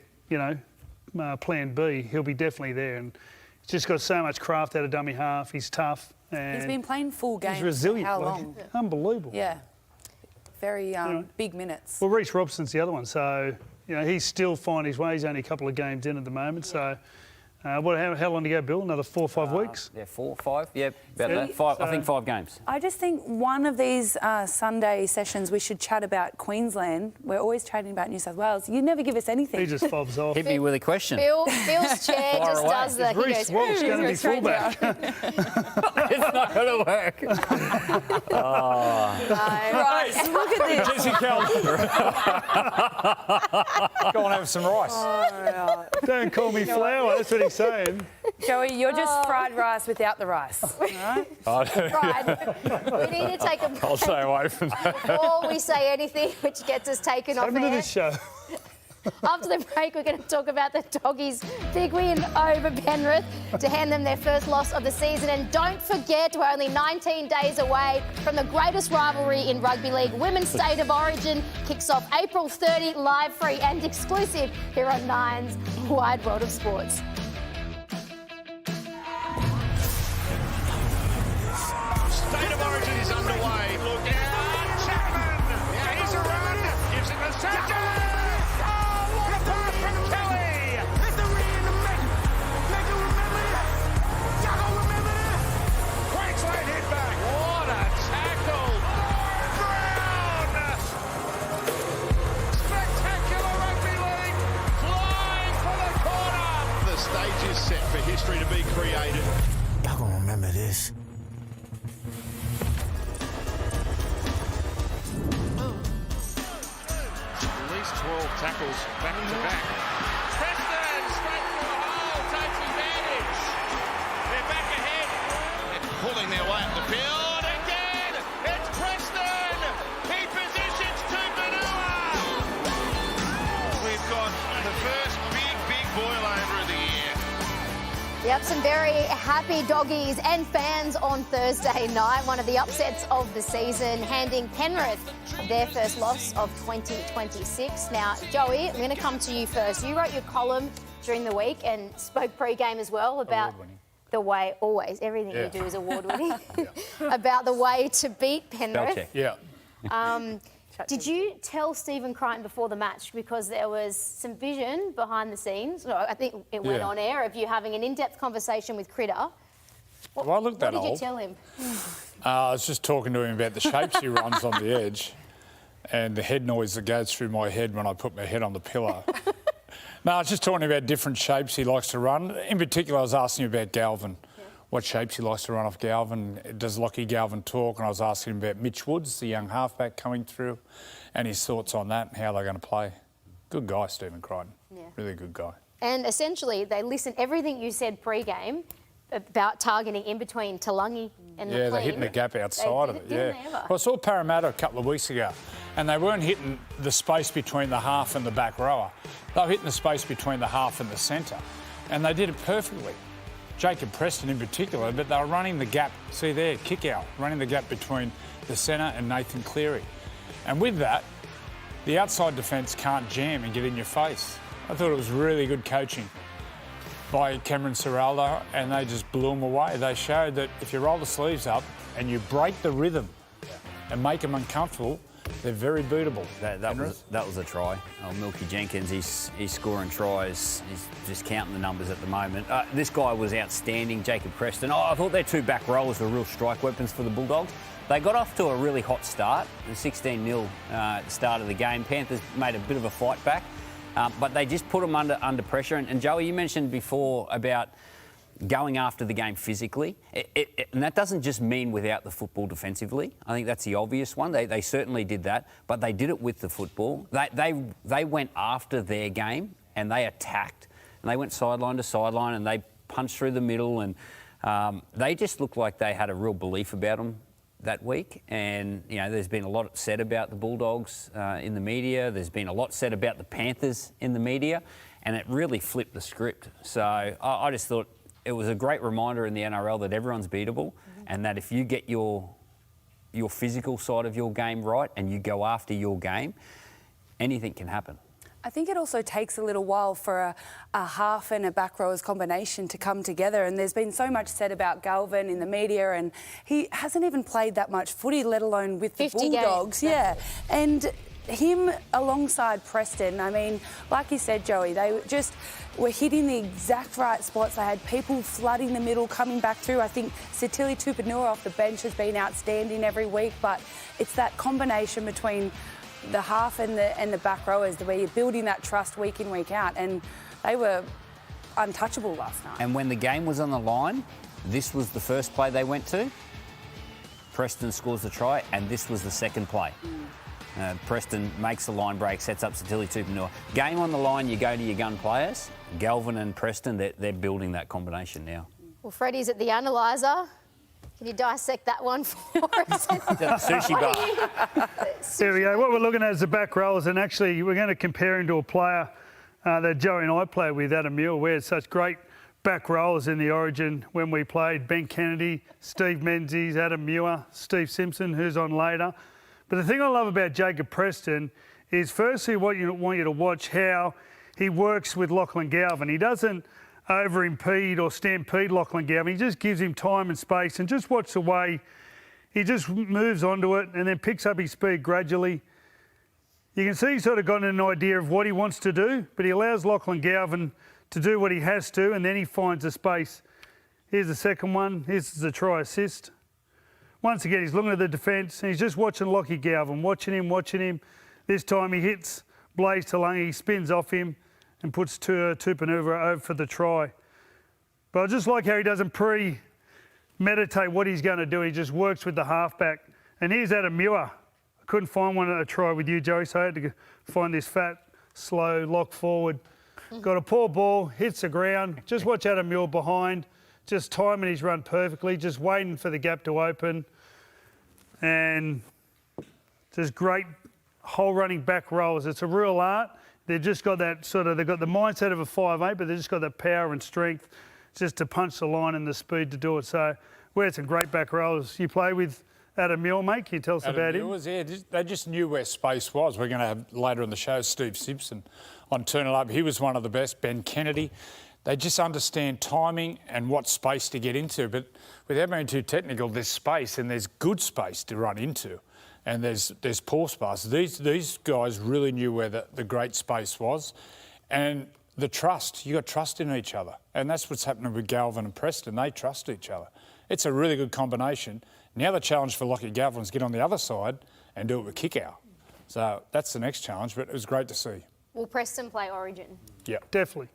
[SPEAKER 7] plan B, he'll be definitely there. And he's just got so much craft out of dummy half. He's tough. And
[SPEAKER 11] He's been playing full games.
[SPEAKER 7] he's resilient.
[SPEAKER 11] For how
[SPEAKER 7] like,
[SPEAKER 11] long?
[SPEAKER 7] Unbelievable.
[SPEAKER 11] Yeah. Very big minutes.
[SPEAKER 7] Well, Reece Robson's the other one, so he's still finding his way. He's only a couple of games in at the moment, so how long to go, Bill? Another 4 or 5 weeks?
[SPEAKER 8] Yeah, 4, 5. Yeah, about
[SPEAKER 7] Yeah.
[SPEAKER 8] that. 5. I
[SPEAKER 7] So-
[SPEAKER 8] think 5 games.
[SPEAKER 11] I just think one of these Sunday sessions we should chat about Queensland. We're always chatting about New South Wales. You never give us anything.
[SPEAKER 7] He just fobs off.
[SPEAKER 8] Hit me with a question.
[SPEAKER 6] Bill's chair
[SPEAKER 8] Far
[SPEAKER 6] just
[SPEAKER 8] away.
[SPEAKER 6] does that. He
[SPEAKER 7] Reece
[SPEAKER 6] goes,
[SPEAKER 7] Walsh going to be
[SPEAKER 11] straight
[SPEAKER 7] fullback.
[SPEAKER 8] It's not going to work.
[SPEAKER 11] Right, so look at this.
[SPEAKER 9] Jesse Calhoun. Go and have some rice.
[SPEAKER 7] Don't call me flour, that's what he's saying.
[SPEAKER 11] Joey, you're just fried rice without the rice. All right?
[SPEAKER 6] right, we need to take a
[SPEAKER 9] I'll
[SPEAKER 6] break
[SPEAKER 9] stay away from that.
[SPEAKER 6] before we say anything which gets us taken off
[SPEAKER 7] Welcome to
[SPEAKER 6] air.
[SPEAKER 7] this show.
[SPEAKER 6] After the break, we're going to talk about the Doggies' big win over Penrith to hand them their first loss of the season. And don't forget, we're only 19 days away from the greatest rivalry in rugby league. Women's State of Origin kicks off April 30, live, free and exclusive here on Nine's Wide World of Sports.
[SPEAKER 3] State of Origin is underway. Look out, Chapman. Yeah, he's a run. Gives it a second. Oh, what a pass from Kelly. It's the ring in the make. Make her remember that. Y'all gonna remember that. Queensland hit back. What a tackle. Brown. Spectacular.
[SPEAKER 12] this.
[SPEAKER 3] At least 12 tackles back to back. Preston straight through the hole, takes advantage. They're back ahead. They're pulling their way up the field again. It's Preston. He positions Tupanua. We've got the first big boil over of the year.
[SPEAKER 6] Yep, some very happy doggies and fans on Thursday night. One of the upsets of the season, handing Penrith their first loss of 2026. Now, Joey, I'm going to come to you first. You wrote your column during the week and spoke pre-game as well about the way, always, everything you do is award-winning, about the way to beat Penrith.
[SPEAKER 9] Yeah.
[SPEAKER 6] Did you tell Stephen Crichton before the match, because there was some vision behind the scenes, I think it went on air, of you having an in-depth conversation with Critter?
[SPEAKER 9] Well, I look that
[SPEAKER 6] old. What did you tell him?
[SPEAKER 9] I was just talking to him about the shapes he runs on the edge and the head noise that goes through my head when I put my head on the pillow. No, I was just talking about different shapes he likes to run. In particular, I was asking him about Galvin. What shapes he likes to run off Galvin. Does Lockie Galvin talk? And I was asking him about Mitch Woods, the young halfback coming through, and his thoughts on that and how they're going to play. Good guy, Stephen Crichton. Yeah. Really good guy.
[SPEAKER 6] And essentially, they listened everything you said pre-game about targeting in between Talangi and the
[SPEAKER 9] Yeah, they're hitting the gap outside of it. Yeah. Well, I saw Parramatta a couple of weeks ago, and they weren't hitting the space between the half and the back rower. They were hitting the space between the half and the centre, and they did it perfectly. Jacob Preston in particular, but they were running the gap, see there, kick out, running the gap between the centre and Nathan Cleary. And with that, the outside defence can't jam and get in your face. I thought it was really good coaching by Cameron Ciraldo, and they just blew them away. They showed that if you roll the sleeves up and you break the rhythm and make them uncomfortable, they're very beatable.
[SPEAKER 8] That was a try. Milky Jenkins, he's scoring tries. He's just counting the numbers at the moment. This guy was outstanding, Jacob Preston. I thought their two back rowers were real strike weapons for the Bulldogs. They got off to a really hot start, 16-0 at the start of the game. Panthers made a bit of a fight back, but they just put them under pressure. And Joey, you mentioned before about going after the game physically, and that doesn't just mean without the football defensively. I think that's the obvious one. They certainly did that, but they did it with the football. They went after their game and they attacked, and they went sideline to sideline and they punched through the middle, and they just looked like they had a real belief about them that week. And you know, there's been a lot said about the Bulldogs in the media. There's been a lot said about the Panthers in the media, and it really flipped the script. So I just thought it was a great reminder in the NRL that everyone's beatable, and that if you get your physical side of your game right and you go after your game, anything can happen.
[SPEAKER 11] I think it also takes a little while for a half and a back rowers combination to come together, and there's been so much said about Galvin in the media, and he hasn't even played that much footy, let alone with the Bulldogs.
[SPEAKER 6] Games.
[SPEAKER 11] Yeah, and him alongside Preston, I mean, like you said, Joey, they just were hitting the exact right spots. They had people flooding the middle, coming back through. I think Sitili Tupanua off the bench has been outstanding every week, but it's that combination between the half and the back rowers where you're building that trust week in, week out, and they were untouchable last night.
[SPEAKER 8] And when the game was on the line, this was the first play they went to. Preston scores the try, and this was the second play. Preston makes the line break, sets up Sitili Tupanua. Game on the line, you go to your gun players. Galvin and Preston, they're building that combination now.
[SPEAKER 6] Well, Freddy's at the analyzer. Can you dissect that one for us?
[SPEAKER 8] Sushi bar.
[SPEAKER 7] There we go. What we're looking at is the back rowers, and actually we're going to compare him to a player that Joey and I played with, Adam Muir. We had such great back rowers in the Origin when we played. Ben Kennedy, Steve Menzies, Adam Muir, Steve Simpson, who's on later. But the thing I love about Jacob Preston is, firstly, want you to watch how he works with Lachlan Galvin. He doesn't over-impede or stampede Lachlan Galvin. He just gives him time and space, and just watch the way he just moves onto it and then picks up his speed gradually. You can see he's sort of got an idea of what he wants to do, but he allows Lachlan Galvin to do what he has to, and then he finds the space. Here's the second one. Here's the try assist. Once again, he's looking at the defence, and he's just watching Lockie Galvin, watching him. This time he hits Blaze Talangi, he spins off him and puts Tupanua over for the try. But I just like how he doesn't meditate what he's going to do. He just works with the halfback. And here's Adam Muir. I couldn't find one at a try with you, Joey, so I had to find this fat, slow, lock forward. Got a poor ball, hits the ground. Just watch Adam Muir behind, just timing his run perfectly, just waiting for the gap to open. And just great whole running back rolls. It's a real art. They've just got that they've got the mindset of a 5'8", but they've just got that power and strength just to punch the line and the speed to do it. So we had some great back rollers. You play with Adam Muir, mate. Can you tell us about him?
[SPEAKER 9] Yeah, they just knew where space was. We're going to have later in the show Steve Simpson on Turn It Up. He was one of the best. Ben Kennedy. They just understand timing and what space to get into. But without being too technical, there's space and there's good space to run into. And there's poor space. These guys really knew where the great space was. And the trust, you got trust in each other. And that's what's happening with Galvin and Preston. They trust each other. It's a really good combination. Now the challenge for Lockie Galvin is get on the other side and do it with kick out. So that's the next challenge, but it was great to see.
[SPEAKER 6] Will Preston play Origin?
[SPEAKER 7] Yeah, definitely.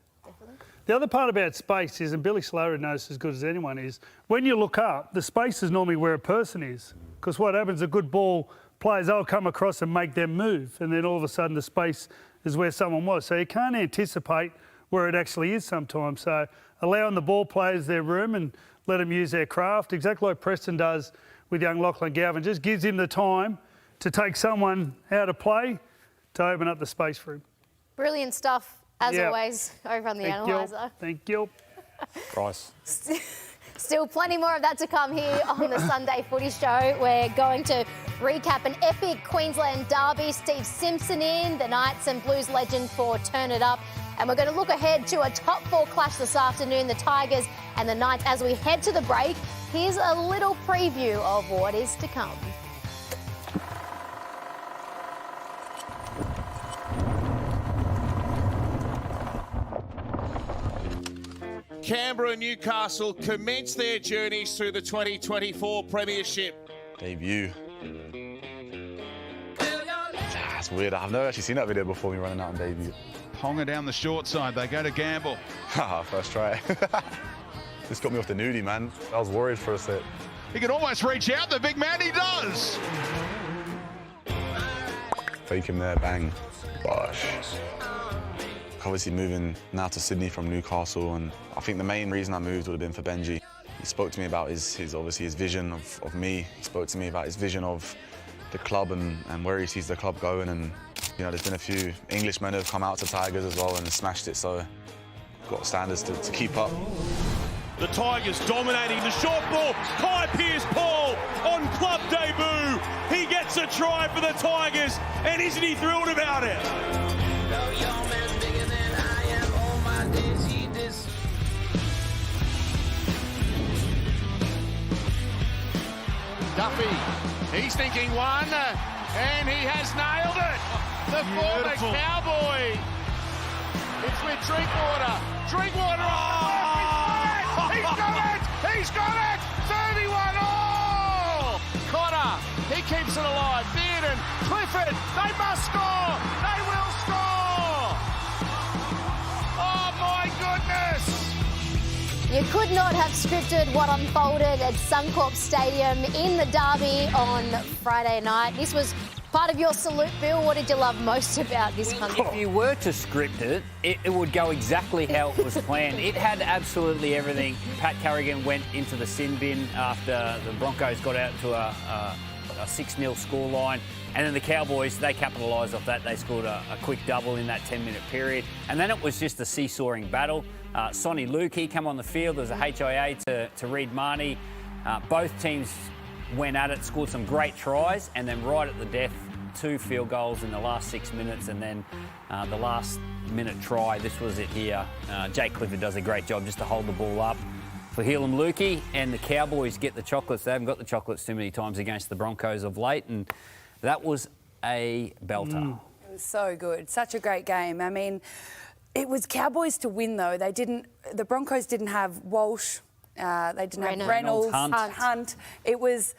[SPEAKER 7] The other part about space is, and Billy Slater knows as good as anyone, is when you look up, the space is normally where a person is. Because what happens, a good ball, players, they'll come across and make them move. And then all of a sudden the space is where someone was. So you can't anticipate where it actually is sometimes. So allowing the ball players their room and let them use their craft, exactly like Preston does with young Lachlan Galvin, just gives him the time to take someone out of play to open up the space for him.
[SPEAKER 6] Brilliant stuff, as always, over on the Analyzer.
[SPEAKER 7] Thank you.
[SPEAKER 9] Price.
[SPEAKER 6] Still plenty more of that to come here on the Sunday Footy Show. We're going to recap an epic Queensland derby. Steve Simpson in, the Knights and Blues legend for Turn It Up. And we're going to look ahead to a top four clash this afternoon, the Tigers and the Knights. As we head to the break, here's a little preview of what is to come.
[SPEAKER 3] Canberra and Newcastle commence their journeys through the 2024 Premiership.
[SPEAKER 12] Debut. That's weird. I've never actually seen that video before me running out on debut.
[SPEAKER 13] Ponga down the short side. They go to Gamble.
[SPEAKER 12] First try. This got me off the nudie, man. I was worried for a sec.
[SPEAKER 13] He can almost reach out. The big man, he does.
[SPEAKER 12] Fake him there, bang. Bosh. Obviously moving now to Sydney from Newcastle, and I think the main reason I moved would have been for Benji. He spoke to me about his vision of me. He spoke to me about his vision of the club and where he sees the club going. And you know, there's been a few Englishmen who have come out to Tigers as well and smashed it. So got standards to keep up.
[SPEAKER 4] The Tigers dominating the short ball. Kai Pearce-Paul on club debut. He gets a try for the Tigers, and isn't he thrilled about it?
[SPEAKER 3] Duffy, he's thinking one, and he has nailed it. The former Cowboy. It's with Drinkwater. Drinkwater on the left. He's got it! He's got it! 31 all! Cotter, he keeps it alive. Bearden, Clifford, they must score! They will score! Oh my goodness!
[SPEAKER 6] You could not have scripted what unfolded at Suncorp Stadium in the derby on Friday night. This was part of your salute, Bill. What did you love most about this country?
[SPEAKER 8] If you were to script it, it would go exactly how it was planned. It had absolutely everything. Pat Carrigan went into the sin bin after the Broncos got out to a 6-0 scoreline. And then the Cowboys, they capitalised off that. They scored a quick double in that 10-minute period. And then it was just a seesawing battle. Sonny Luke, he came on the field. There was a HIA to Reid Marnie. Both teams went at it, scored some great tries, and then right at the death, 2 field goals in the last 6 minutes, and then the last minute try. This was it here. Jake Clifford does a great job just to hold the ball up for Helam Lukey, and the Cowboys get the chocolates. They haven't got the chocolates too many times against the Broncos of late, and that was a belter.
[SPEAKER 11] It was so good. Such a great game. I mean, it was Cowboys to win, though. The Broncos didn't have Walsh. They didn't have Reynolds, Hunt. It was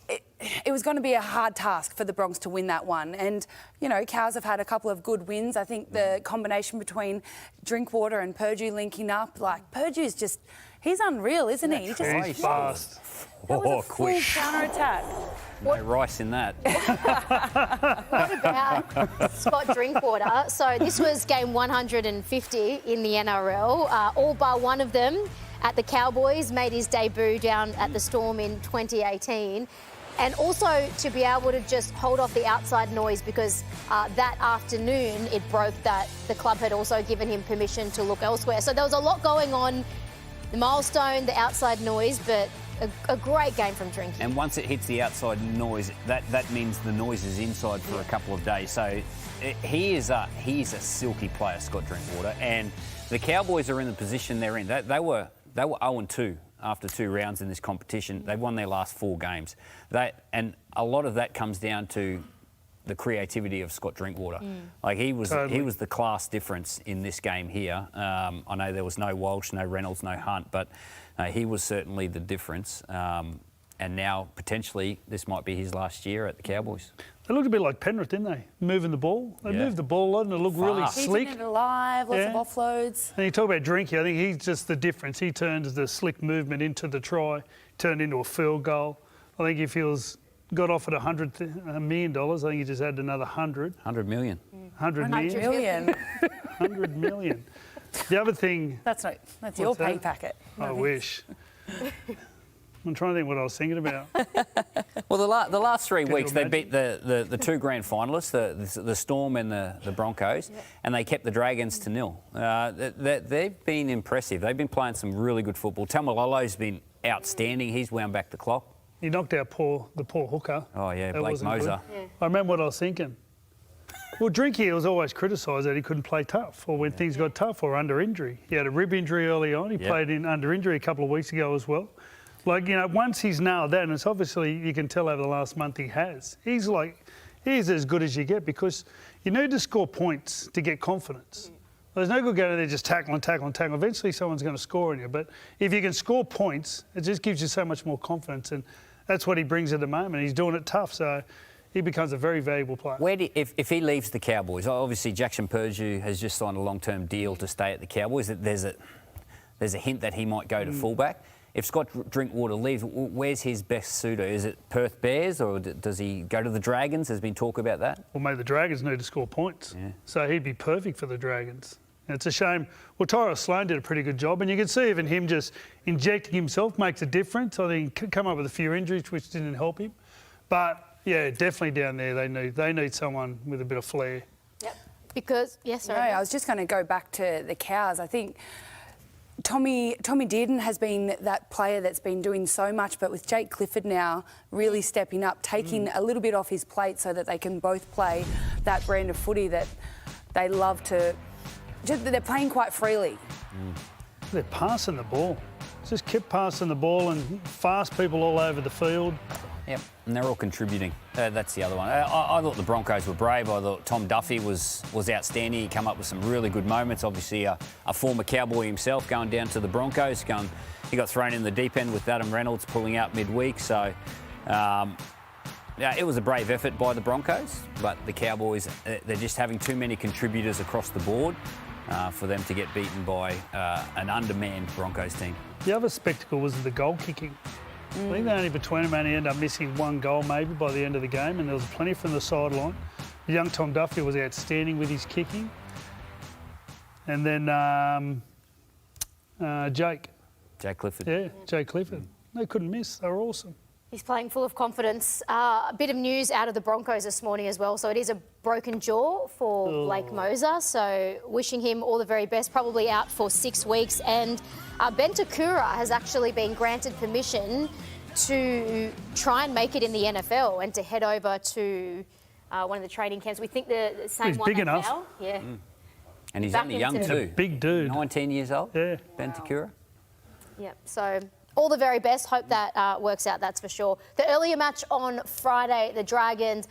[SPEAKER 11] going to be a hard task for the Bronx to win that one. And, you know, Cows have had a couple of good wins. I think the combination between Drinkwater and Purdue linking up, like, Purdue's just, He's unreal, isn't he? He just
[SPEAKER 7] He's fast.
[SPEAKER 11] That was a full
[SPEAKER 8] quick.
[SPEAKER 11] counter-attack.
[SPEAKER 8] No rice in that.
[SPEAKER 6] What about Scott Drinkwater? So this was game 150 in the NRL. All bar one of them at the Cowboys made his debut down at the Storm in 2018. And also to be able to just hold off the outside noise because that afternoon it broke that the club had also given him permission to look elsewhere. So there was a lot going on, the milestone, the outside noise, but a great game from Drinky.
[SPEAKER 8] And once it hits the outside noise, that means the noise is inside for a couple of days. So he is a silky player, Scott Drinkwater. And the Cowboys are in the position they're in. They were 0-2 after 2 rounds in this competition. They've won their last 4 games. And a lot of that comes down to the creativity of Scott Drinkwater. Like he was the class difference in this game here. I know there was no Walsh, no Reynolds, no Hunt, but he was certainly the difference. And now potentially this might be his last year at the Cowboys.
[SPEAKER 7] They looked a bit like Penrith, didn't they? Moving the ball. They moved the ball a lot and it looked really slick.
[SPEAKER 11] Keeping it alive, lots of offloads.
[SPEAKER 7] And you talk about Drinky, I think he's just the difference. He turns the slick movement into the try, turned into a field goal. I think if he got offered $100 million, I think he just had another 100.
[SPEAKER 8] 100 million.
[SPEAKER 7] 100 million.
[SPEAKER 11] 100 million.
[SPEAKER 7] 100 million. The other thing...
[SPEAKER 11] That's your pay packet.
[SPEAKER 7] I wish. I'm trying to think what I was thinking about.
[SPEAKER 8] Well, the last 3 weeks they beat the 2 grand finalists, the Storm and the Broncos, and they kept the Dragons to 0. They've been impressive. They've been playing some really good football. Tamalolo's been outstanding. He's wound back the clock.
[SPEAKER 7] He knocked out the poor hooker.
[SPEAKER 8] Oh, yeah,
[SPEAKER 7] That
[SPEAKER 8] Blake
[SPEAKER 7] wasn't
[SPEAKER 8] Moser.
[SPEAKER 7] good. I remember what I was thinking. Well, Drinky was always criticised that he couldn't play tough or when things got tough or under injury. He had a rib injury early on. He played in under injury a couple of weeks ago as well. Like, you know, once he's nailed that, and it's obviously, you can tell over the last month he has, he's as good as you get because you need to score points to get confidence. There's no good going there just tackling. Eventually someone's going to score on you. But if you can score points, it just gives you so much more confidence. And that's what he brings at the moment. He's doing it tough, so he becomes a very valuable player.
[SPEAKER 8] If he leaves the Cowboys, obviously Jackson Purdue has just signed a long-term deal to stay at the Cowboys. There's a hint that he might go to fullback. If Scott Drinkwater leaves, where's his best suitor? Is it Perth Bears or does he go to the Dragons? There's been talk about that.
[SPEAKER 7] Well, mate, the Dragons need to score points. So he'd be perfect for the Dragons. And it's a shame. Well, Tyrell Sloan did a pretty good job, and you can see even him just injecting himself makes a difference. I think he come up with a few injuries which didn't help him. But, yeah, definitely down there they need someone with a bit of flair.
[SPEAKER 6] Yep. Because, sorry.
[SPEAKER 11] No, I was just going to go back to the Cows. I think Tommy Dearden has been that player that's been doing so much, but with Jake Clifford now really stepping up, taking a little bit off his plate so that they can both play that brand of footy that they love to... They're playing quite freely.
[SPEAKER 7] They're passing the ball. Just kept passing the ball and fast people all over the field.
[SPEAKER 8] Yep, and they're all contributing. That's the other one. I thought the Broncos were brave. I thought Tom Duffy was outstanding. He came up with some really good moments. Obviously, a former Cowboy himself going down to the Broncos. He got thrown in the deep end with Adam Reynolds pulling out midweek. So, it was a brave effort by the Broncos, but the Cowboys, they're just having too many contributors across the board for them to get beaten by an undermanned Broncos team.
[SPEAKER 7] The other spectacle was the goal kicking. I think they ended up missing 1 goal maybe by the end of the game, and there was plenty from the sideline. Young Tom Duffy was outstanding with his kicking. And then Jake
[SPEAKER 8] Clifford.
[SPEAKER 7] Yeah, Jake Clifford. They couldn't miss. They were awesome.
[SPEAKER 6] He's playing full of confidence. A bit of news out of the Broncos this morning as well. So it is a broken jaw for Blake Moser. So wishing him all the very best, probably out for 6 weeks. And Ben Takura has actually been granted permission to try and make it in the NFL and to head over to one of the training camps. We think the same
[SPEAKER 7] He's
[SPEAKER 6] one.
[SPEAKER 7] big enough.
[SPEAKER 6] Now. Yeah.
[SPEAKER 8] And he's
[SPEAKER 6] Back
[SPEAKER 8] only young
[SPEAKER 6] into-
[SPEAKER 8] too.
[SPEAKER 7] Big dude.
[SPEAKER 8] 19 years old.
[SPEAKER 7] Yeah.
[SPEAKER 8] Ben Takura.
[SPEAKER 6] Yep. So all the very best. Hope that works out, that's for sure. The earlier match on Friday, the Dragons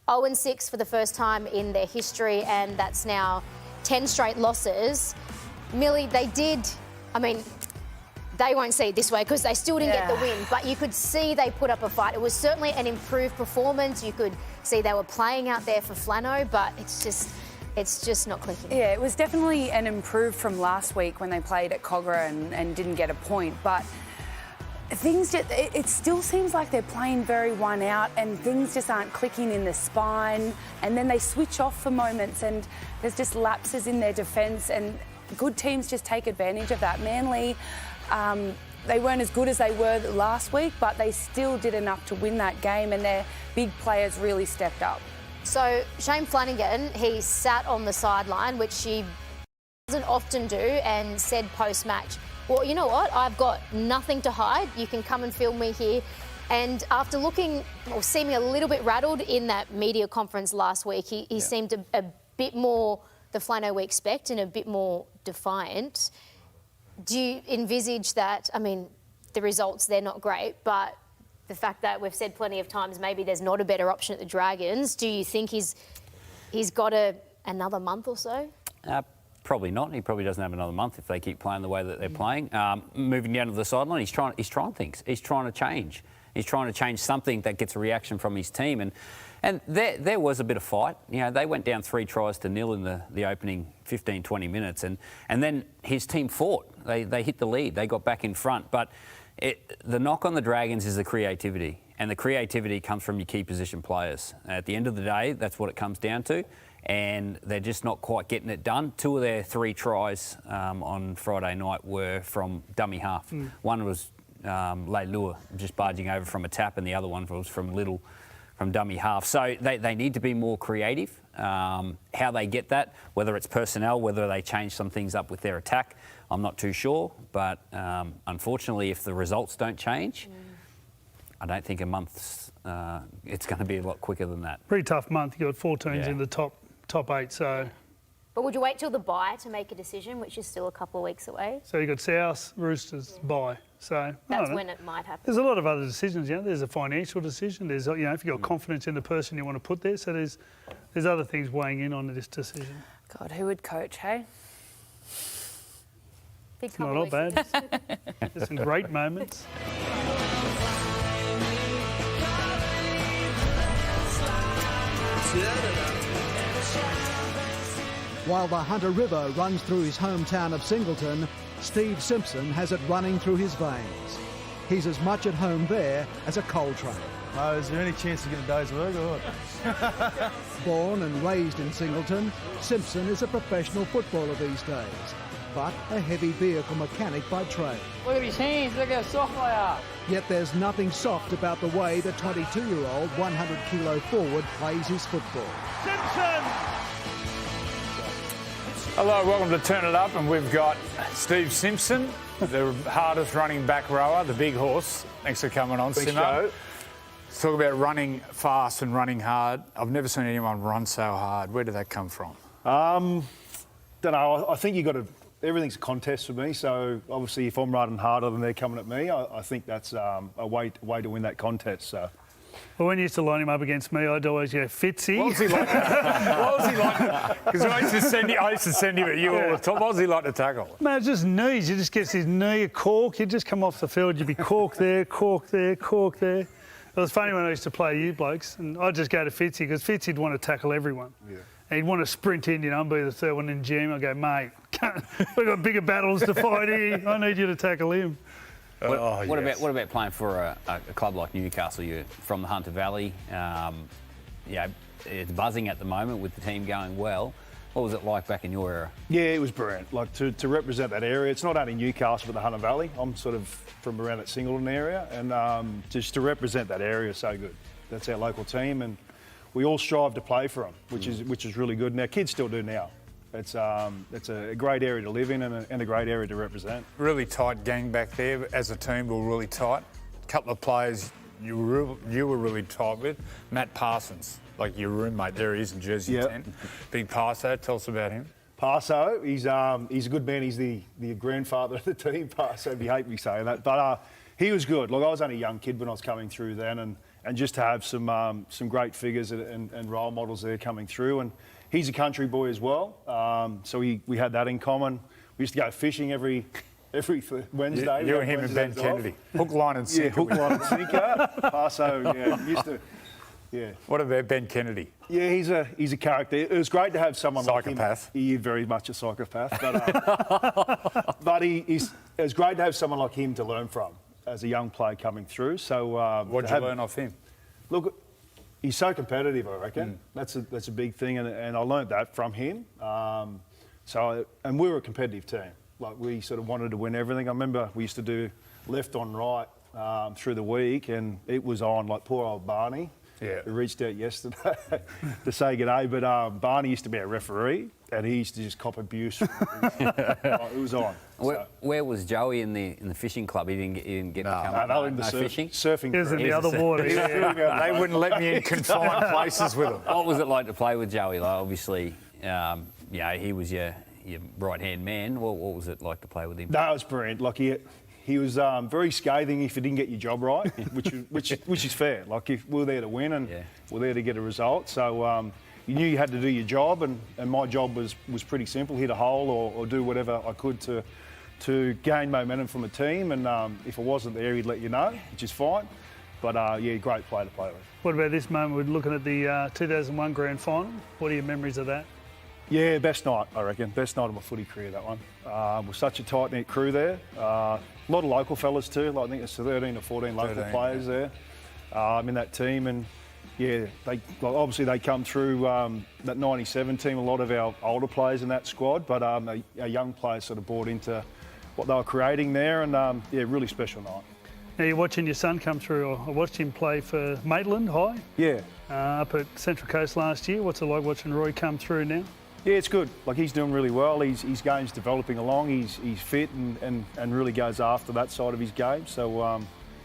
[SPEAKER 6] 0-6 for the first time in their history, and that's now 10 straight losses. Millie, they won't see it this way because they still didn't get the win, but you could see they put up a fight. It was certainly an improved performance. You could see they were playing out there for Flano, but it's just it's just not clicking.
[SPEAKER 11] Yeah, it was definitely an improve from last week when they played at Cogra and didn't get a point, but things just, it still seems like they're playing very one out and things just aren't clicking in the spine, and then they switch off for moments and there's just lapses in their defence, and good teams just take advantage of that. Manly, they weren't as good as they were last week, but they still did enough to win that game, and their big players really stepped up.
[SPEAKER 6] So Shane Flanagan, he sat on the sideline, which he doesn't often do, and said post-match, well, you know what, I've got nothing to hide. You can come and film me here. And after looking or seeming a little bit rattled in that media conference last week, he seemed a bit more the Flano we expect and a bit more defiant. Do you envisage that, I mean, the results, they're not great, but the fact that we've said plenty of times maybe there's not a better option at the Dragons, do you think he's got another month or so?
[SPEAKER 8] Probably not. He probably doesn't have another month if they keep playing the way that they're playing. Moving down to the sideline, he's trying things. He's trying to change. He's trying to change something that gets a reaction from his team. And there was a bit of fight. You know, they went down 3 tries to 0 in the opening 15, 20 minutes. And then his team fought. They hit the lead. They got back in front. But the knock on the Dragons is the creativity. And the creativity comes from your key position players. At the end of the day, that's what it comes down to. And they're just not quite getting it done. 2 of their 3 tries on Friday night were from dummy half. One was Leilua just barging over from a tap, and the other one was from Little from dummy half. So they need to be more creative. How they get that, whether it's personnel, whether they change some things up with their attack, I'm not too sure. But unfortunately, if the results don't change, I don't think a month's it's going to be a lot quicker than that.
[SPEAKER 7] Pretty tough month. You've got 4 teams in the top 8, so...
[SPEAKER 6] But would you wait till the bye to make a decision, which is still a couple of weeks away?
[SPEAKER 7] So you've got South, Roosters, bye. So
[SPEAKER 6] that's when it might happen.
[SPEAKER 7] There's a lot of other decisions, you know. There's a financial decision. There's, you know, if you've got confidence in the person you want to put there. So there's other things weighing in on this decision.
[SPEAKER 11] God, who would coach, hey?
[SPEAKER 6] Big
[SPEAKER 7] Not all bad. There's some great moments.
[SPEAKER 14] While the Hunter River runs through his hometown of Singleton, Steve Simpson has it running through his veins. He's as much at home there as a coal train.
[SPEAKER 15] Is there any chance to get a day's work or what?
[SPEAKER 14] Born and raised in Singleton, Simpson is a professional footballer these days, but a heavy vehicle mechanic by trade.
[SPEAKER 16] Look at his hands, look how soft they are.
[SPEAKER 14] Yet there's nothing soft about the way the 22-year-old 100-kilo forward plays his football.
[SPEAKER 9] Simpson! Hello, welcome to Turn It Up, and we've got Steve Simpson, the hardest running back rower, the big horse. Thanks for coming on, Simo. Let's talk about running fast and running hard. I've never seen anyone run so hard. Where did that come from?
[SPEAKER 15] Don't know. I think everything's a contest for me. So obviously, if I'm running harder than they're coming at me, I think that's a way to win that contest. So.
[SPEAKER 7] Well, when you used to line him up against me, I'd always go, Fitzy.
[SPEAKER 9] What was he like? What was he like? Because I used to send him at you all the time. What was he like to tackle?
[SPEAKER 7] Man, it's just knees. You just get his knee a cork. You just come off the field. You'd be cork there, cork there, cork there. It was funny when I used to play you blokes, and I'd just go to Fitzy because Fitzy'd want to tackle everyone. Yeah. And he'd want to sprint in, you know, and be the third one in the gym. I'd go, mate, we've got bigger battles to fight here. I need you to tackle him.
[SPEAKER 8] What about playing for a club like Newcastle? You're from the Hunter Valley. It's buzzing at the moment with the team going well. What was it like back in your era?
[SPEAKER 15] Yeah, it was brilliant. Like to represent that area. It's not only Newcastle but the Hunter Valley. I'm sort of from around that Singleton area, and just to represent that area is so good. That's our local team, and we all strive to play for them, which is really good. And our kids still do now. It's a great area to live in and a great area to represent.
[SPEAKER 9] Really tight gang back there. As a team, we were really tight. A couple of players you were really tight with. Matt Parsons, like your roommate, there he is in jersey 10. Big Parso, tell us about him.
[SPEAKER 15] Parso, he's a good man. He's the grandfather of the team, Parso, if you hate me saying that. But he was good. Like, I was only a young kid when I was coming through then, and just to have some great figures and role models there coming through. And he's a country boy as well, so we had that in common. We used to go fishing every Wednesday.
[SPEAKER 9] You and him and Ben Kennedy. Hook, line and sinker.
[SPEAKER 15] Yeah, hook, line and sinker. Parso, Yeah.
[SPEAKER 9] What about Ben Kennedy?
[SPEAKER 15] Yeah, he's a character. It was great to have someone
[SPEAKER 9] Psychopath.
[SPEAKER 15] like him. He's very much a psychopath, but it was great to have someone like him to learn from as a young player coming through. So
[SPEAKER 9] what did you learn off him?
[SPEAKER 15] Look, he's so competitive, I reckon. That's a big thing, and I learned that from him. And we were a competitive team. Like, we sort of wanted to win everything. I remember we used to do left on right through the week, and it was on, like, poor old Barney.
[SPEAKER 9] Yeah.
[SPEAKER 15] We reached out yesterday to say good day, but Barney used to be a referee, and he used to just cop abuse. It was on.
[SPEAKER 8] Where was Joey in the fishing club? He didn't get to come
[SPEAKER 15] no, in the
[SPEAKER 8] fishing?
[SPEAKER 15] surfing.
[SPEAKER 7] He was in the other water.
[SPEAKER 9] They wouldn't let me in confined places with him.
[SPEAKER 8] What was it like to play with Joey? Like, obviously, he was your right-hand man. What was it like to play with him?
[SPEAKER 15] That was brilliant. Like, he was very scathing if you didn't get your job right, which is fair. Like, if we're there to win and we're there to get a result, so you knew you had to do your job, and my job was pretty simple: hit a hole or do whatever I could to gain momentum from a team. And if it wasn't there, he'd let you know, which is fine. But great player to play with.
[SPEAKER 7] What about this moment? We're looking at the 2001 Grand Final. What are your memories of that?
[SPEAKER 15] Yeah, best night, I reckon. Best night of my footy career, that one. We're such a tight-knit crew there. A lot of local fellas too. Like, I think there's 13 or 14 local players there in that team. And, yeah, obviously they come through that 97 team, a lot of our older players in that squad. But our young players sort of bought into what they were creating there. And, really special night.
[SPEAKER 7] Now, you're watching your son come through. I watched him play for Maitland High.
[SPEAKER 15] Yeah.
[SPEAKER 7] Up at Central Coast last year. What's it like watching Roy come through now?
[SPEAKER 15] Yeah, it's good. Like, he's doing really well. His game's developing along. He's fit and really goes after that side of his game. So,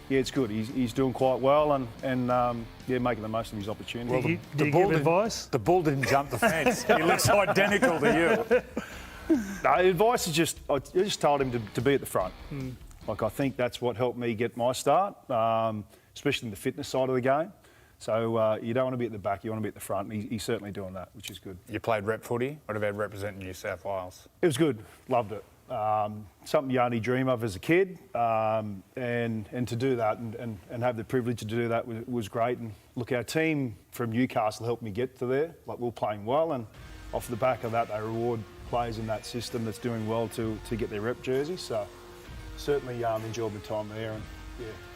[SPEAKER 15] it's good. He's doing quite well and making the most of his opportunity.
[SPEAKER 7] Well, do you give advice?
[SPEAKER 9] The bull didn't jump the fence. He looks identical to you.
[SPEAKER 15] No, advice is I just told him to be at the front. Like, I think that's what helped me get my start, especially in the fitness side of the game. So you don't want to be at the back, you want to be at the front, and he's certainly doing that, which is good.
[SPEAKER 9] You played rep footy. What about representing New South Wales?
[SPEAKER 15] It was good, loved it. Something you only dream of as a kid, and to do that and have the privilege to do that was great. And look, our team from Newcastle helped me get to there. Like, we were playing well, and off the back of that, they reward players in that system that's doing well to get their rep jersey. So certainly enjoyed my time there, and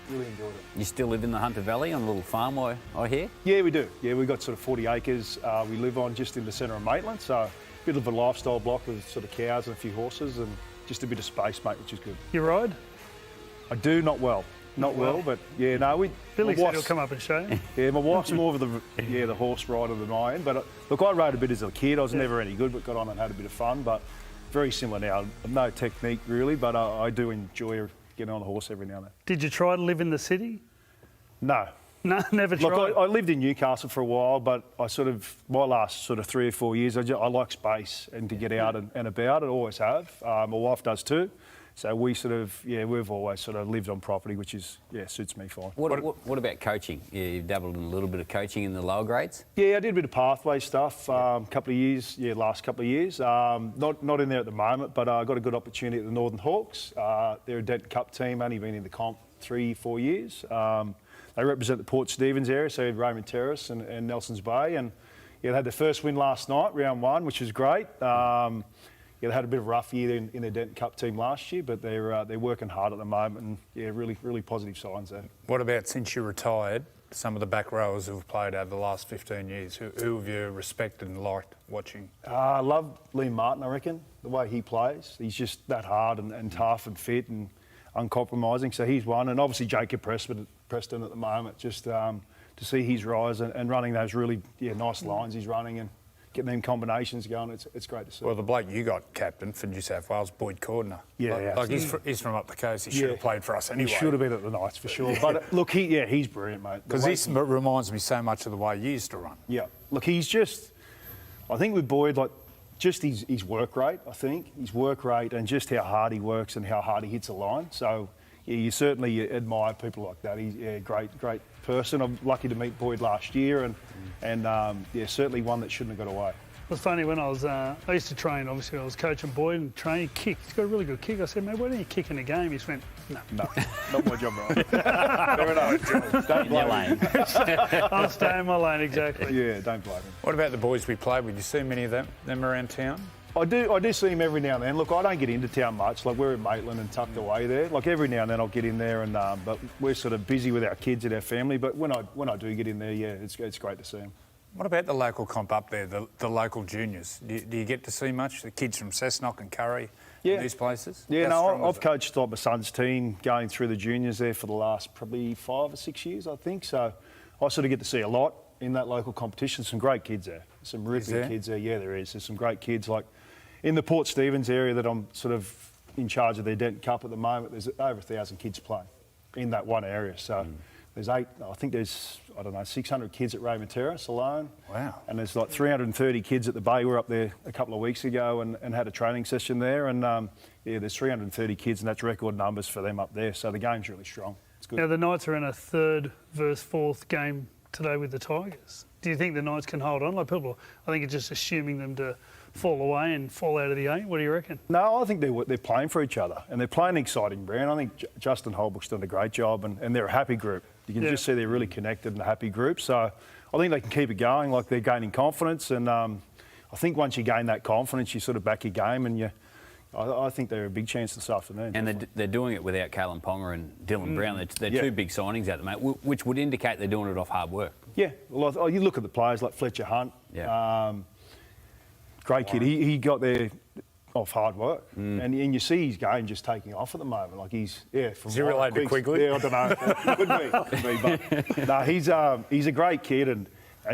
[SPEAKER 15] really enjoyed it.
[SPEAKER 8] You still live in the Hunter Valley on a little farm, I hear?
[SPEAKER 15] Yeah, we do. Yeah, we've got sort of 40 acres we live on just in the centre of Maitland, so a bit of a lifestyle block with sort of cows and a few horses and just a bit of space, mate, which is good.
[SPEAKER 7] You ride?
[SPEAKER 15] I do, not well. Not well, but yeah, no,
[SPEAKER 7] Billy said he'll come up and show you.
[SPEAKER 15] Yeah, my wife's more of the horse rider than I am, but look, I rode a bit as a kid. I was never any good, but got on and had a bit of fun, but very similar now. No technique really, but I do enjoy getting on a horse every now and then.
[SPEAKER 7] Did you try to live in the city?
[SPEAKER 15] No.
[SPEAKER 7] No, never tried.
[SPEAKER 15] Look, I lived in Newcastle for a while, but my last sort of 3 or 4 years, I like space and to get out and about. I always have. My wife does too. So we we've always sort of lived on property, which suits me fine.
[SPEAKER 8] What about coaching? You've dabbled in a little bit of coaching in the lower grades?
[SPEAKER 15] Yeah, I did a bit of pathway stuff last couple of years. Not in there at the moment, but I got a good opportunity at the Northern Hawks. They're a Denton Cup team, only been in the comp 3-4 years. They represent the Port Stephens area, so Raymond Terrace and Nelson's Bay. And they had their first win last night, round 1, which was great. They had a bit of a rough year in their Denton Cup team last year, but they're working hard at the moment, and really, really positive signs there.
[SPEAKER 9] What about since you retired, some of the back rowers who have played over the last 15 years? Who have you respected and liked watching? I
[SPEAKER 15] love Liam Martin, I reckon, the way he plays. He's just that hard and tough and fit and uncompromising, so he's one. And obviously Jacob Preston at the moment, just to see his rise and running those really nice lines he's running and getting them combinations going, it's great to see.
[SPEAKER 9] Well, the bloke you got captain for New South Wales, Boyd Cordner.
[SPEAKER 15] Yeah,
[SPEAKER 9] he's from up the coast. He should have played for us anyway.
[SPEAKER 15] He should have been at the Knights for sure. But look, he's brilliant, mate.
[SPEAKER 9] Because this reminds me so much of the way you used to run.
[SPEAKER 15] Yeah, look, I think with Boyd, just his work rate. I think his work rate and just how hard he works and how hard he hits a line. So you certainly admire people like that. He's a great person. I'm lucky to meet Boyd last year, and certainly one that shouldn't have got away.
[SPEAKER 7] was funny when I used to train, obviously I was coaching Boyd and train, he kicked. He's got a really good kick. I said, mate, why don't you kick in a game? He just went, no.
[SPEAKER 15] No, not my job, right? Fair enough. Don't blame him.
[SPEAKER 7] I'll stay in my lane, exactly.
[SPEAKER 15] Yeah, don't blame him.
[SPEAKER 9] What about the boys we played with? You see many of them around town?
[SPEAKER 15] I do see him every now and then. Look, I don't get into town much. Like, we're in Maitland and tucked away there. Like, every now and then I'll get in there, and but we're sort of busy with our kids and our family. But when I do get in there, yeah, it's great to see them.
[SPEAKER 9] What about the local comp up there, the local juniors? Do you get to see much? The kids from Cessnock and Curry, these places?
[SPEAKER 15] Yeah, no, I've coached like my son's team going through the juniors there for the last probably 5 or 6 years, I think. So I sort of get to see a lot in that local competition. Some great kids there. Some ripping kids there. Yeah, there is. There's some great kids. Like in the Port Stephens area that I'm sort of in charge of their Denton Cup at the moment, there's over 1,000 kids playing in that one area. So there's 600 kids at Raymond Terrace alone.
[SPEAKER 9] Wow.
[SPEAKER 15] And there's like 330 kids at the Bay. We were up there a couple of weeks ago and had a training session there. And there's 330 kids, and that's record numbers for them up there. So the game's really strong. It's good.
[SPEAKER 7] Now, the Knights are in a 3rd versus 4th game today with the Tigers. Do you think the Knights can hold on? Like, people, I think, are just assuming them to fall away and fall out of the 8. What do you reckon?
[SPEAKER 15] No, I think they're playing for each other, and they're playing an exciting brand. I think Justin Holbrook's done a great job, and they're a happy group. You can just see they're really connected and a happy group. So I think they can keep it going. Like, they're gaining confidence, and I think once you gain that confidence, you sort of back your game, and I think they're a big chance this afternoon.
[SPEAKER 8] And they're doing it without Kalen Ponga and Dylan Brown. They're two big signings at the moment, which would indicate they're doing it off hard work.
[SPEAKER 15] Yeah, well, you look at the players like Fletcher Hunt. Great kid. He got there off hard work, and you see his game just taking off at the moment. Like is he
[SPEAKER 9] related to Quigley?
[SPEAKER 15] Yeah, I don't know. Could be. But no, he's a great kid, and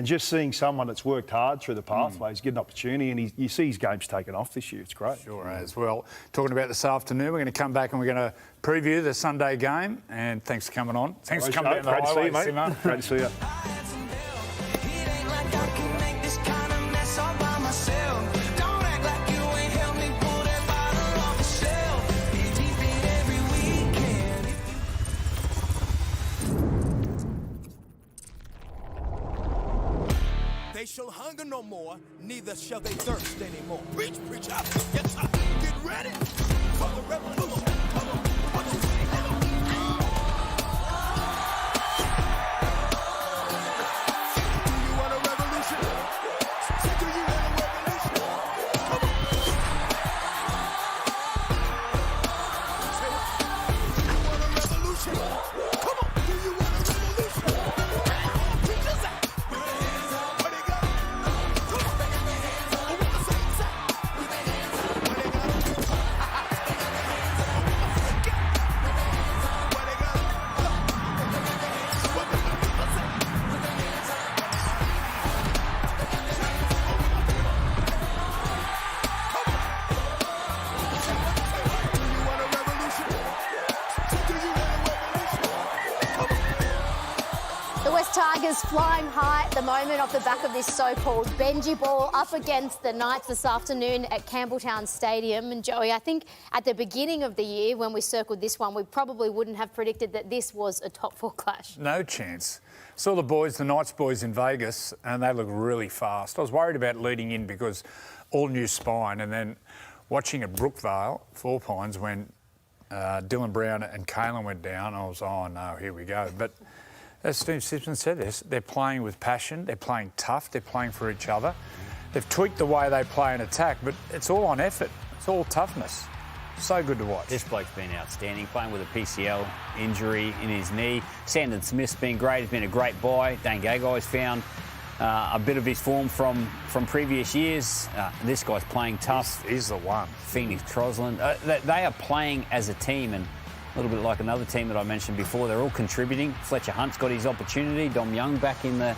[SPEAKER 15] just seeing someone that's worked hard through the pathways get an opportunity, and you see his game's taken off this year. It's great.
[SPEAKER 9] Sure has. Well, talking about this afternoon, we're going to come back and we're going to preview the Sunday game. And thanks for coming on. Thanks for coming down the highway,
[SPEAKER 15] mate.
[SPEAKER 9] Simon.
[SPEAKER 15] Great to see you.
[SPEAKER 17] They shall hunger no more, neither shall they thirst anymore. Preach, preach up. Yes, sir. Get ready for the revolution. Come on. What you say now? Do you want a revolution? Say, do you want a revolution? Come on. Say, do you want a revolution? Come on. Do you want a revolution? Preachers out.
[SPEAKER 6] Tigers flying high at the moment off the back of this so-called Benji ball up against the Knights this afternoon at Campbelltown Stadium. And Joey, I think at the beginning of the year when we circled this one, we probably wouldn't have predicted that this was a top 4 clash.
[SPEAKER 9] No chance. Saw the Knights boys in Vegas, and they look really fast. I was worried about leading in because all new spine, and then watching at Brookvale, Four Pines, when Dylan Brown and Kalen went down, I was, oh no, here we go. But as Steve Simpson said, they're playing with passion, they're playing tough, they're playing for each other. They've tweaked the way they play and attack, but it's all on effort. It's all toughness. So good to watch.
[SPEAKER 8] This bloke's been outstanding, playing with a PCL injury in his knee. Sandon Smith's been great. He's been a great buy. Dane Gagai's found a bit of his form from previous years. This guy's playing tough.
[SPEAKER 9] He's the one.
[SPEAKER 8] Phoenix Crosland. They are playing as a team, and a little bit like another team that I mentioned before. They're all contributing. Fletcher Hunt's got his opportunity. Dom Young back in the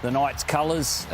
[SPEAKER 8] Knights' colours.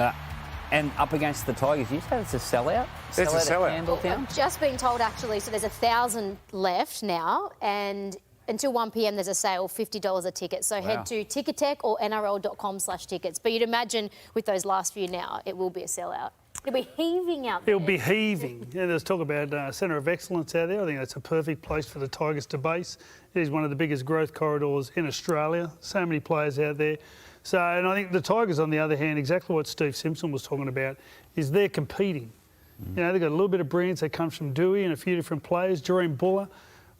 [SPEAKER 8] And up against the Tigers. You said it's a sellout?
[SPEAKER 9] It's a sellout.
[SPEAKER 6] I'm just being told, actually, so there's 1,000 left now, and until 1 p.m. there's a sale, $50 a ticket. So head to Ticketek or nrl.com/tickets. But you'd imagine with those last few now, it will be a sellout. It'll be heaving out there.
[SPEAKER 7] It'll be heaving. Yeah, there's talk about Centre of Excellence out there. I think that's a perfect place for the Tigers to base. It is one of the biggest growth corridors in Australia. So many players out there. So, and I think the Tigers, on the other hand, exactly what Steve Simpson was talking about, is they're competing. You know, they've got a little bit of brilliance that comes from Dewey and a few different players, Jerome Buller,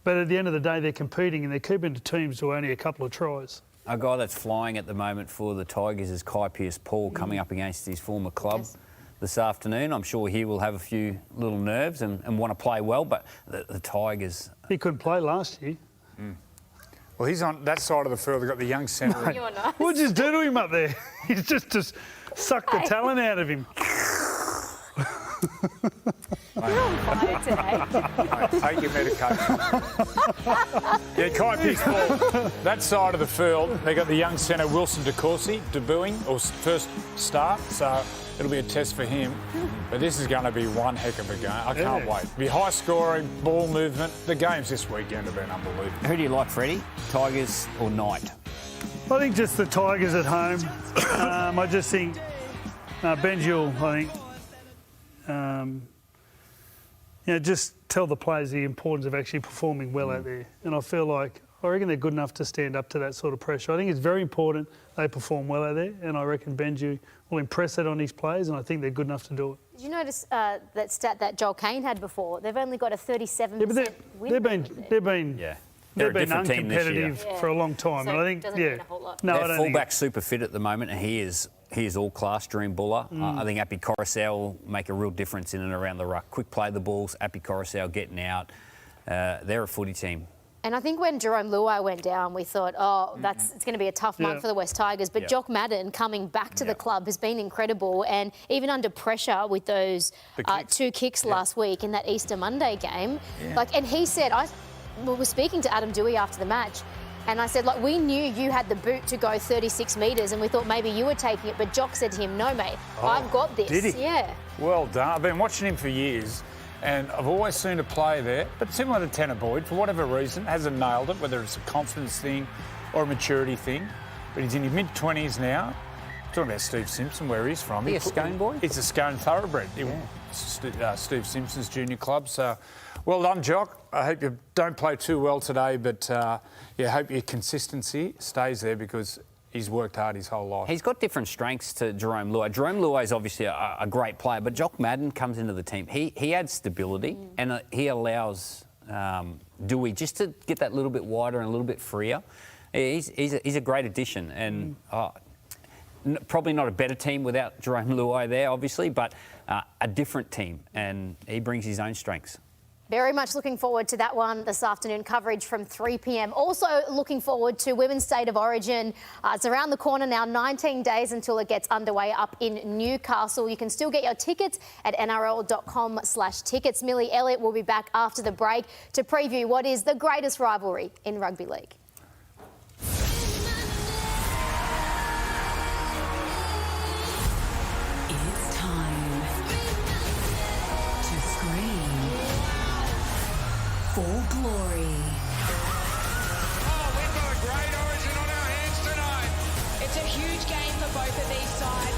[SPEAKER 7] but at the end of the day, they're competing and they're keeping the teams to only a couple of tries.
[SPEAKER 8] A guy that's flying at the moment for the Tigers is Kai Pearce-Paul, coming up against his former club this afternoon. I'm sure he will have a few little nerves and want to play well, but the Tigers...
[SPEAKER 7] He couldn't play last year.
[SPEAKER 9] Well, he's on that side of the field. They've got the young centre.
[SPEAKER 6] You're nice.
[SPEAKER 7] What'd you do to him up there? He's just sucked the talent out of him.
[SPEAKER 6] You're on fire today.
[SPEAKER 9] Take your medication. Yeah, Kai Pearce-Paul, that side of the field, they got the young centre Wilson DeCourcy debuting, or first start, so it'll be a test for him. But this is going to be one heck of a game. I can't wait. It'll be high scoring, ball movement. The games this weekend have been unbelievable.
[SPEAKER 8] Who do you like, Freddy? Tigers or Knight?
[SPEAKER 7] I think just the Tigers at home. I just think Benji will, I think, just tell the players the importance of actually performing well out there. And I reckon they're good enough to stand up to that sort of pressure. I think it's very important they perform well out there, and I reckon Benji will impress that on his players, and I think they're good enough to do it.
[SPEAKER 6] Did you notice that stat that Joel Kane had before? They've only got a 37% win rate.
[SPEAKER 7] They've been uncompetitive for a long time.
[SPEAKER 6] So
[SPEAKER 7] and I think,
[SPEAKER 6] doesn't mean a whole lot.
[SPEAKER 7] No,
[SPEAKER 8] their fullback's super fit at the moment, and he is all class during Buller. I think Appy Coruscant will make a real difference in and around the ruck. Quick play the balls, Appy Coruscant getting out. They're a footy team.
[SPEAKER 6] And I think when Jerome Luai went down, we thought, it's going to be a tough month for the West Tigers. But Jock Madden coming back to the club has been incredible. And even under pressure with those two kicks last week in that Easter Monday game, and he said, we were speaking to Adam Dewey after the match, and I said, we knew you had the boot to go 36 metres and we thought maybe you were taking it, but Jock said to him, no, mate, I've got this.
[SPEAKER 9] Did he?
[SPEAKER 6] Yeah.
[SPEAKER 9] Well done. I've been watching him for years, and I've always seen a player there, but similar to Tanner Boyd, for whatever reason, hasn't nailed it, whether it's a confidence thing or a maturity thing. But he's in his mid-20s now. Talking about Steve Simpson, where he's from.
[SPEAKER 8] He's a Scone boy?
[SPEAKER 9] He's a Scone thoroughbred. Steve Simpson's junior club. So, well done, Jock. I hope you don't play too well today, but I hope your consistency stays there because he's worked hard his whole life.
[SPEAKER 8] He's got different strengths to Jerome Luai. Jerome Luai is obviously a great player, but Jock Madden comes into the team. He adds stability and he allows Dewey just to get that little bit wider and a little bit freer. He's a great addition, and probably not a better team without Jerome Luai there, obviously, but a different team, and he brings his own strengths.
[SPEAKER 6] Very much looking forward to that one this afternoon. Coverage from 3 p.m. Also looking forward to Women's State of Origin. It's around the corner now, 19 days until it gets underway up in Newcastle. You can still get your tickets at nrl.com/tickets. Millie Elliott will be back after the break to preview what is the greatest rivalry in rugby league.
[SPEAKER 18] It's time to scream for glory.
[SPEAKER 3] Oh, we've got a great Origin on our hands tonight.
[SPEAKER 5] It's a huge game for both of these sides.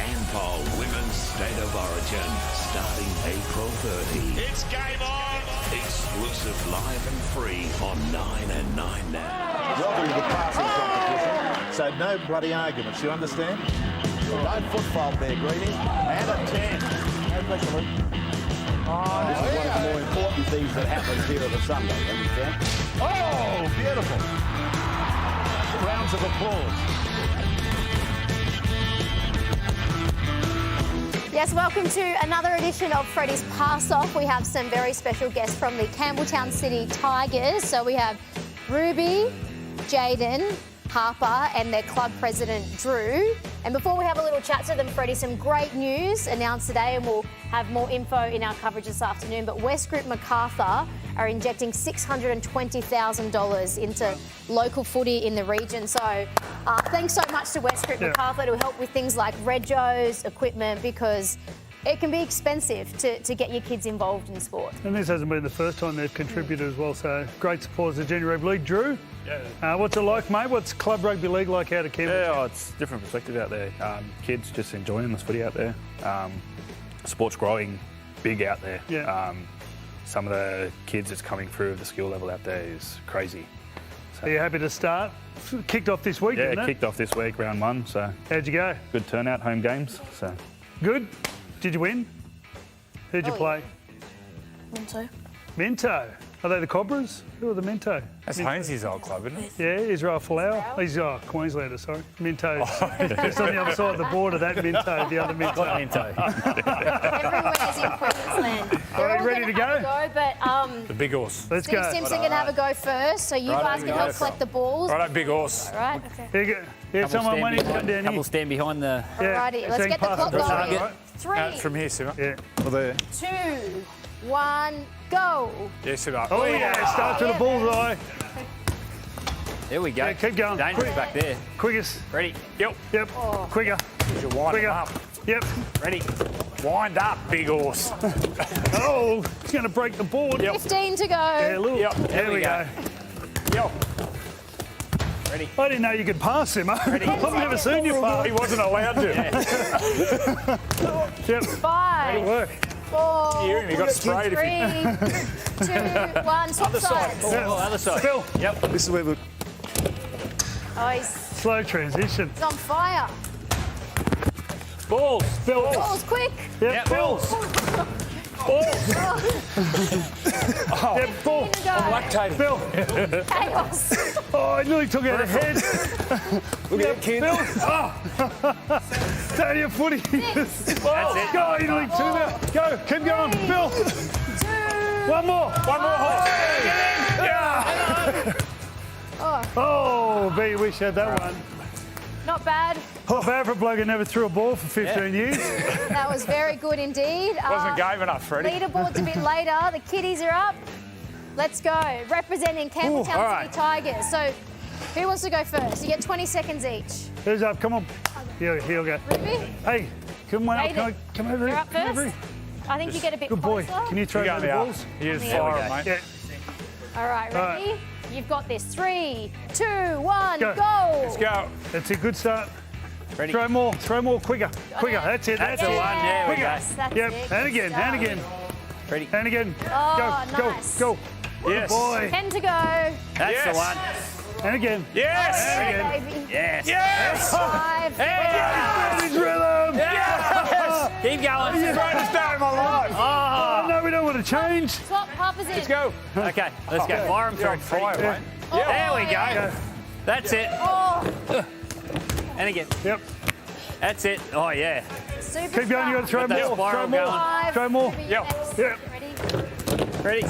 [SPEAKER 19] Ampol Women's State of Origin, starting April 30.
[SPEAKER 3] It's game on.
[SPEAKER 19] Exclusive live and free on 9 and 9 now.
[SPEAKER 20] Welcome to the passing competition, so no bloody arguments, you understand? Don't football there, Greeny. And a 10. No pressure, Luke. This is one of the more important things that happens here on a Sunday, understand? Oh, beautiful. Rounds of applause.
[SPEAKER 6] Yes, welcome to another edition of Freddy's Pass Off. We have some very special guests from the Campbelltown City Tigers. So we have Ruby, Jaden, Harper and their club president, Drew. And before we have a little chat to them, Freddie, some great news announced today, and we'll have more info in our coverage this afternoon. But West Group Macarthur are injecting $620,000 into local footy in the region. So thanks so much to West Group Macarthur to help with things like regos, equipment, because it can be expensive to get your kids involved in sport.
[SPEAKER 7] And this hasn't been the first time they've contributed as well, so great support as the Junior Rugby League. Drew, what's it like, mate? What's Club Rugby League like out of Campbelltown?
[SPEAKER 21] Yeah, it's a different perspective out there. Kids just enjoying this footy out there. Sport's growing big out there.
[SPEAKER 7] Yeah.
[SPEAKER 21] Some of the kids that's coming through the skill level out there is crazy.
[SPEAKER 7] Are you happy to start? Kicked off this week,
[SPEAKER 21] Yeah,
[SPEAKER 7] didn't it?
[SPEAKER 21] kicked off this week, round 1. So
[SPEAKER 7] how'd you go?
[SPEAKER 21] Good turnout, home games. So
[SPEAKER 7] Good. Did you win? Who'd you play?
[SPEAKER 1] Minto.
[SPEAKER 7] Minto. Are they the Cobras? Who are the Minto?
[SPEAKER 9] That's Hainsey's old club, isn't it?
[SPEAKER 7] Yeah, Israel Folau. He's Queenslander, sorry. Minto. Just on the other side of the border, that Minto, the other Minto.
[SPEAKER 6] Everywhere's in Queensland.
[SPEAKER 7] Are you ready to go?
[SPEAKER 6] But
[SPEAKER 9] The big horse.
[SPEAKER 7] Let's
[SPEAKER 6] Steve
[SPEAKER 7] go.
[SPEAKER 6] Simpson can have a go first, so you guys can help collect the balls.
[SPEAKER 9] Right, big horse.
[SPEAKER 6] All right, okay.
[SPEAKER 7] Here you go. Yeah, someone waiting to come down
[SPEAKER 8] Couple
[SPEAKER 7] here.
[SPEAKER 8] stand behind the...
[SPEAKER 6] Alrighty, let's get the clock going. 3,
[SPEAKER 9] From here, Simmer.
[SPEAKER 7] Yeah.
[SPEAKER 21] Well, there.
[SPEAKER 6] 2, 1, go.
[SPEAKER 9] Yeah, Simmer.
[SPEAKER 7] Oh, yeah, start to the bullseye.
[SPEAKER 8] There we go.
[SPEAKER 7] Yeah, keep going.
[SPEAKER 8] Dangerous back there.
[SPEAKER 7] Quickest.
[SPEAKER 8] Ready?
[SPEAKER 9] Yep.
[SPEAKER 7] Yep. Quicker.
[SPEAKER 9] You're winding up.
[SPEAKER 7] Yep.
[SPEAKER 8] Ready?
[SPEAKER 9] Wind up, big horse.
[SPEAKER 7] Oh, he's going to break the board.
[SPEAKER 6] 15 to go.
[SPEAKER 7] Yeah, look.
[SPEAKER 9] Yep.
[SPEAKER 7] There we go.
[SPEAKER 9] Yep.
[SPEAKER 8] Ready?
[SPEAKER 7] I didn't know you could pass him. I've never seen you pass.
[SPEAKER 9] He wasn't allowed to.
[SPEAKER 7] Yep.
[SPEAKER 6] 5,
[SPEAKER 7] Good work.
[SPEAKER 6] 4,
[SPEAKER 9] You hear him, he got sprayed.
[SPEAKER 6] 3, 2, 1, swap sides.
[SPEAKER 8] Other side.
[SPEAKER 7] Phil.
[SPEAKER 8] Yep.
[SPEAKER 21] This is where we.
[SPEAKER 6] Oh, he's
[SPEAKER 7] Slow transition.
[SPEAKER 6] on fire.
[SPEAKER 9] Balls.
[SPEAKER 7] Phil.
[SPEAKER 6] Balls, quick.
[SPEAKER 7] Yep. Phil. Yep. Ball.
[SPEAKER 6] To go.
[SPEAKER 9] Lactated.
[SPEAKER 7] Phil.
[SPEAKER 6] Chaos.
[SPEAKER 7] Oh, I nearly took out a head.
[SPEAKER 21] Look at that kid.
[SPEAKER 7] Phil. Oh. Down your footy.
[SPEAKER 8] That's it.
[SPEAKER 7] Go, you nearly two now. Go, keep going. Phil.
[SPEAKER 6] 2.
[SPEAKER 7] One more.
[SPEAKER 9] One more horse.
[SPEAKER 7] Yeah. Oh, B, you wish you had that one.
[SPEAKER 6] Not bad.
[SPEAKER 7] Not bad for a bloke who never threw a ball for 15 years.
[SPEAKER 6] That was very good indeed.
[SPEAKER 9] Wasn't game enough, Freddy.
[SPEAKER 6] Leaderboard's a bit later. The kiddies are up. Let's go. Representing Campbelltown
[SPEAKER 7] all right.
[SPEAKER 6] City Tigers. So, who wants to go first? You get 20 seconds each.
[SPEAKER 7] Who's up? Come on. Here you go.
[SPEAKER 6] Ruby,
[SPEAKER 7] Hey, come on up.
[SPEAKER 6] Raiden,
[SPEAKER 7] Come over
[SPEAKER 6] you're
[SPEAKER 7] here.
[SPEAKER 6] up
[SPEAKER 7] Come over
[SPEAKER 6] first.
[SPEAKER 7] here.
[SPEAKER 6] I think you get a bit
[SPEAKER 7] Good boy.
[SPEAKER 6] closer.
[SPEAKER 7] Can you throw
[SPEAKER 9] You
[SPEAKER 7] down
[SPEAKER 9] go
[SPEAKER 7] the
[SPEAKER 9] now.
[SPEAKER 7] balls?
[SPEAKER 9] You just
[SPEAKER 6] There we
[SPEAKER 9] fire
[SPEAKER 8] go.
[SPEAKER 9] him, mate.
[SPEAKER 7] Yeah.
[SPEAKER 6] All right,
[SPEAKER 7] All
[SPEAKER 6] ready?
[SPEAKER 7] right.
[SPEAKER 6] You've got this. 3, 2, 1,
[SPEAKER 7] Go.
[SPEAKER 6] go.
[SPEAKER 9] Let's go.
[SPEAKER 7] That's a good start.
[SPEAKER 8] Ready?
[SPEAKER 7] Throw more, quicker. That's it.
[SPEAKER 8] That's the one. There we go.
[SPEAKER 6] Yes, that's
[SPEAKER 7] Yep,
[SPEAKER 6] it.
[SPEAKER 7] and
[SPEAKER 6] Good
[SPEAKER 7] again,
[SPEAKER 6] start.
[SPEAKER 7] and again,
[SPEAKER 8] Ready?
[SPEAKER 7] and again.
[SPEAKER 6] Oh,
[SPEAKER 7] Go,
[SPEAKER 6] nice.
[SPEAKER 7] go.
[SPEAKER 9] Yes.
[SPEAKER 7] Boy.
[SPEAKER 6] 10 to go.
[SPEAKER 8] That's
[SPEAKER 9] Yes.
[SPEAKER 8] the one.
[SPEAKER 7] And again.
[SPEAKER 9] Yes.
[SPEAKER 6] Yeah,
[SPEAKER 7] again.
[SPEAKER 6] baby.
[SPEAKER 8] Yes.
[SPEAKER 9] Yes.
[SPEAKER 6] 5.
[SPEAKER 7] Get his rhythm.
[SPEAKER 8] Yes. Keep going.
[SPEAKER 9] Greatest day of my life.
[SPEAKER 7] Oh, no, we don't want to change.
[SPEAKER 6] Swap Papa's in.
[SPEAKER 9] Let's go.
[SPEAKER 8] Okay, let's go. Fire him
[SPEAKER 9] You're on
[SPEAKER 8] through.
[SPEAKER 9] fire,
[SPEAKER 8] Ready?
[SPEAKER 9] mate.
[SPEAKER 8] There we
[SPEAKER 6] yeah.
[SPEAKER 8] go. That's it.
[SPEAKER 6] Oh,
[SPEAKER 8] And again.
[SPEAKER 7] Yep.
[SPEAKER 8] That's it. Oh, yeah.
[SPEAKER 6] super
[SPEAKER 7] Keep going. You got to throw
[SPEAKER 8] Got that
[SPEAKER 7] more.
[SPEAKER 8] spiral
[SPEAKER 7] Throw more.
[SPEAKER 8] going.
[SPEAKER 6] 5.
[SPEAKER 7] Throw more.
[SPEAKER 6] Ruby,
[SPEAKER 9] Yep.
[SPEAKER 6] next.
[SPEAKER 7] Yep.
[SPEAKER 6] Ready?
[SPEAKER 8] Ready?
[SPEAKER 6] 2,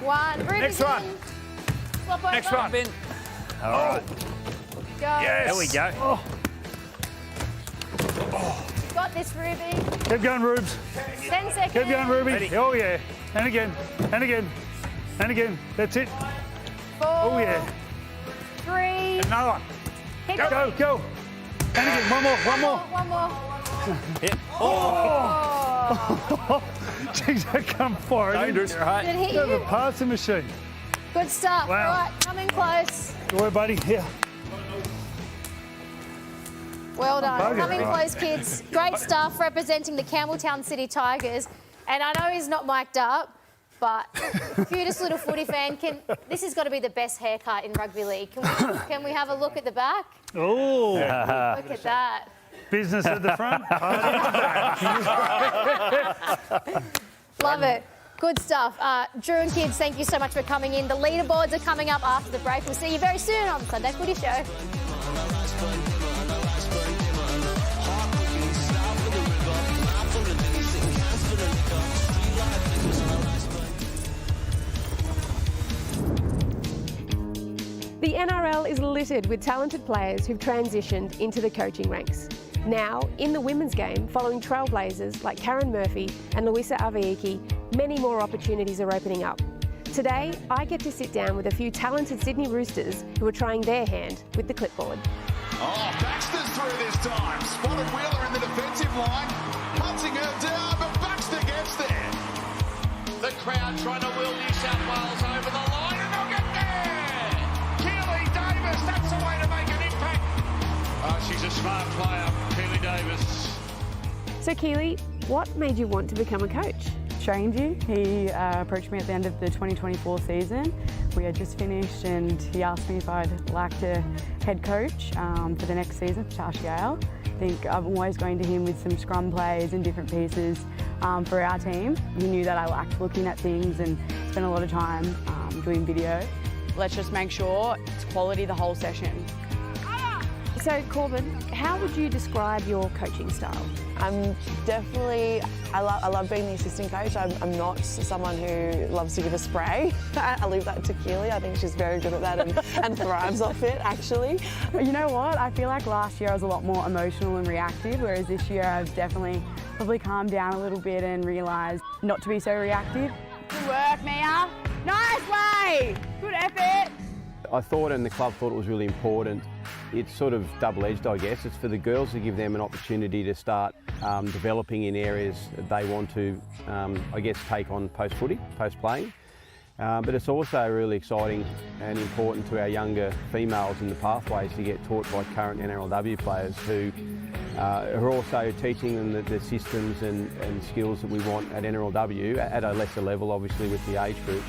[SPEAKER 6] 1. Ruby's
[SPEAKER 9] Next one.
[SPEAKER 6] in. Swap over.
[SPEAKER 9] Next one.
[SPEAKER 8] Bin. All right.
[SPEAKER 6] Go.
[SPEAKER 9] Yes.
[SPEAKER 8] There we go.
[SPEAKER 6] Got this, Ruby.
[SPEAKER 7] Keep going, Rubes.
[SPEAKER 6] 10 seconds.
[SPEAKER 7] Keep going, Ruby.
[SPEAKER 8] Ready.
[SPEAKER 7] Oh, yeah. And again, and again, and again. That's it.
[SPEAKER 6] 4.
[SPEAKER 7] Oh, yeah.
[SPEAKER 6] 3.
[SPEAKER 9] Another one.
[SPEAKER 6] Keep
[SPEAKER 7] Go,
[SPEAKER 6] going.
[SPEAKER 7] go. And again, one more.
[SPEAKER 6] One more.
[SPEAKER 8] Hit.
[SPEAKER 6] Oh.
[SPEAKER 7] Jeez, that come far.
[SPEAKER 9] Dangerous.
[SPEAKER 8] All right.
[SPEAKER 6] Did it hit
[SPEAKER 7] You have a
[SPEAKER 6] you?
[SPEAKER 7] passing machine.
[SPEAKER 6] Good stuff.
[SPEAKER 7] Wow.
[SPEAKER 6] All right, coming close.
[SPEAKER 7] Go away, buddy. Here.
[SPEAKER 6] Well done.
[SPEAKER 7] Bugger.
[SPEAKER 6] Coming
[SPEAKER 7] Right.
[SPEAKER 6] close, kids. Great stuff representing the Campbelltown City Tigers. And I know he's not mic'd up, but cutest little footy fan. This has got to be the best haircut in rugby league. Can we have a look at the back?
[SPEAKER 7] Oh,
[SPEAKER 6] Look at that.
[SPEAKER 7] business at the front. Party at the back.
[SPEAKER 6] Love it. Good stuff. Drew and kids, thank you so much for coming in. The leaderboards are coming up after the break. We'll see you very soon on the Sunday Footy Show.
[SPEAKER 1] The NRL is littered with talented players who've transitioned into the coaching ranks. Now, in the women's game, following trailblazers like Karen Murphy and Luisa Aviiki, many more opportunities are opening up. Today, I get to sit down with a few talented Sydney Roosters who are trying their hand with the clipboard.
[SPEAKER 13] Oh, Baxter's through this time. Spotted Wheeler in the defensive line. Punting her down, but Baxter gets there. The crowd trying to wheel New South Wales over the line, and they'll get there. Keely Davis, that's the way to make an impact. Oh, she's a smart player, Keely Davis.
[SPEAKER 1] So Keely, what made you want to become a coach?
[SPEAKER 22] Strange. He approached me at the end of the 2024 season.
[SPEAKER 2] we had just finished, and he asked me if I'd like to head coach for the next season for Tarsha Gale. I think I'm always going to him with some scrum plays and different pieces for our team. He knew that I liked looking at things and spent a lot of time doing video.
[SPEAKER 22] Let's just make sure it's quality the whole session.
[SPEAKER 1] So, Corbin, how would you describe your coaching style?
[SPEAKER 23] I'm definitely, I love being the assistant coach. I'm not someone who loves to give a spray. I leave that to Keely. I think she's very good at that and thrives off it, actually.
[SPEAKER 2] You know what? I feel like last year I was a lot more emotional and reactive, whereas this year I've definitely probably calmed down a little bit and realised not to be so reactive.
[SPEAKER 22] Good work, Mia. Nice play. Good effort.
[SPEAKER 24] I thought, and the club thought, it was really important. It's sort of double-edged, I guess. It's for the girls to give them an opportunity to start developing in areas that they want to, I guess, take on post-footy, post-playing. But it's also really exciting and important to our younger females in the pathways to get taught by current NRLW players who are also teaching them the systems and skills that we want at NRLW at a lesser level, obviously, with the age groups.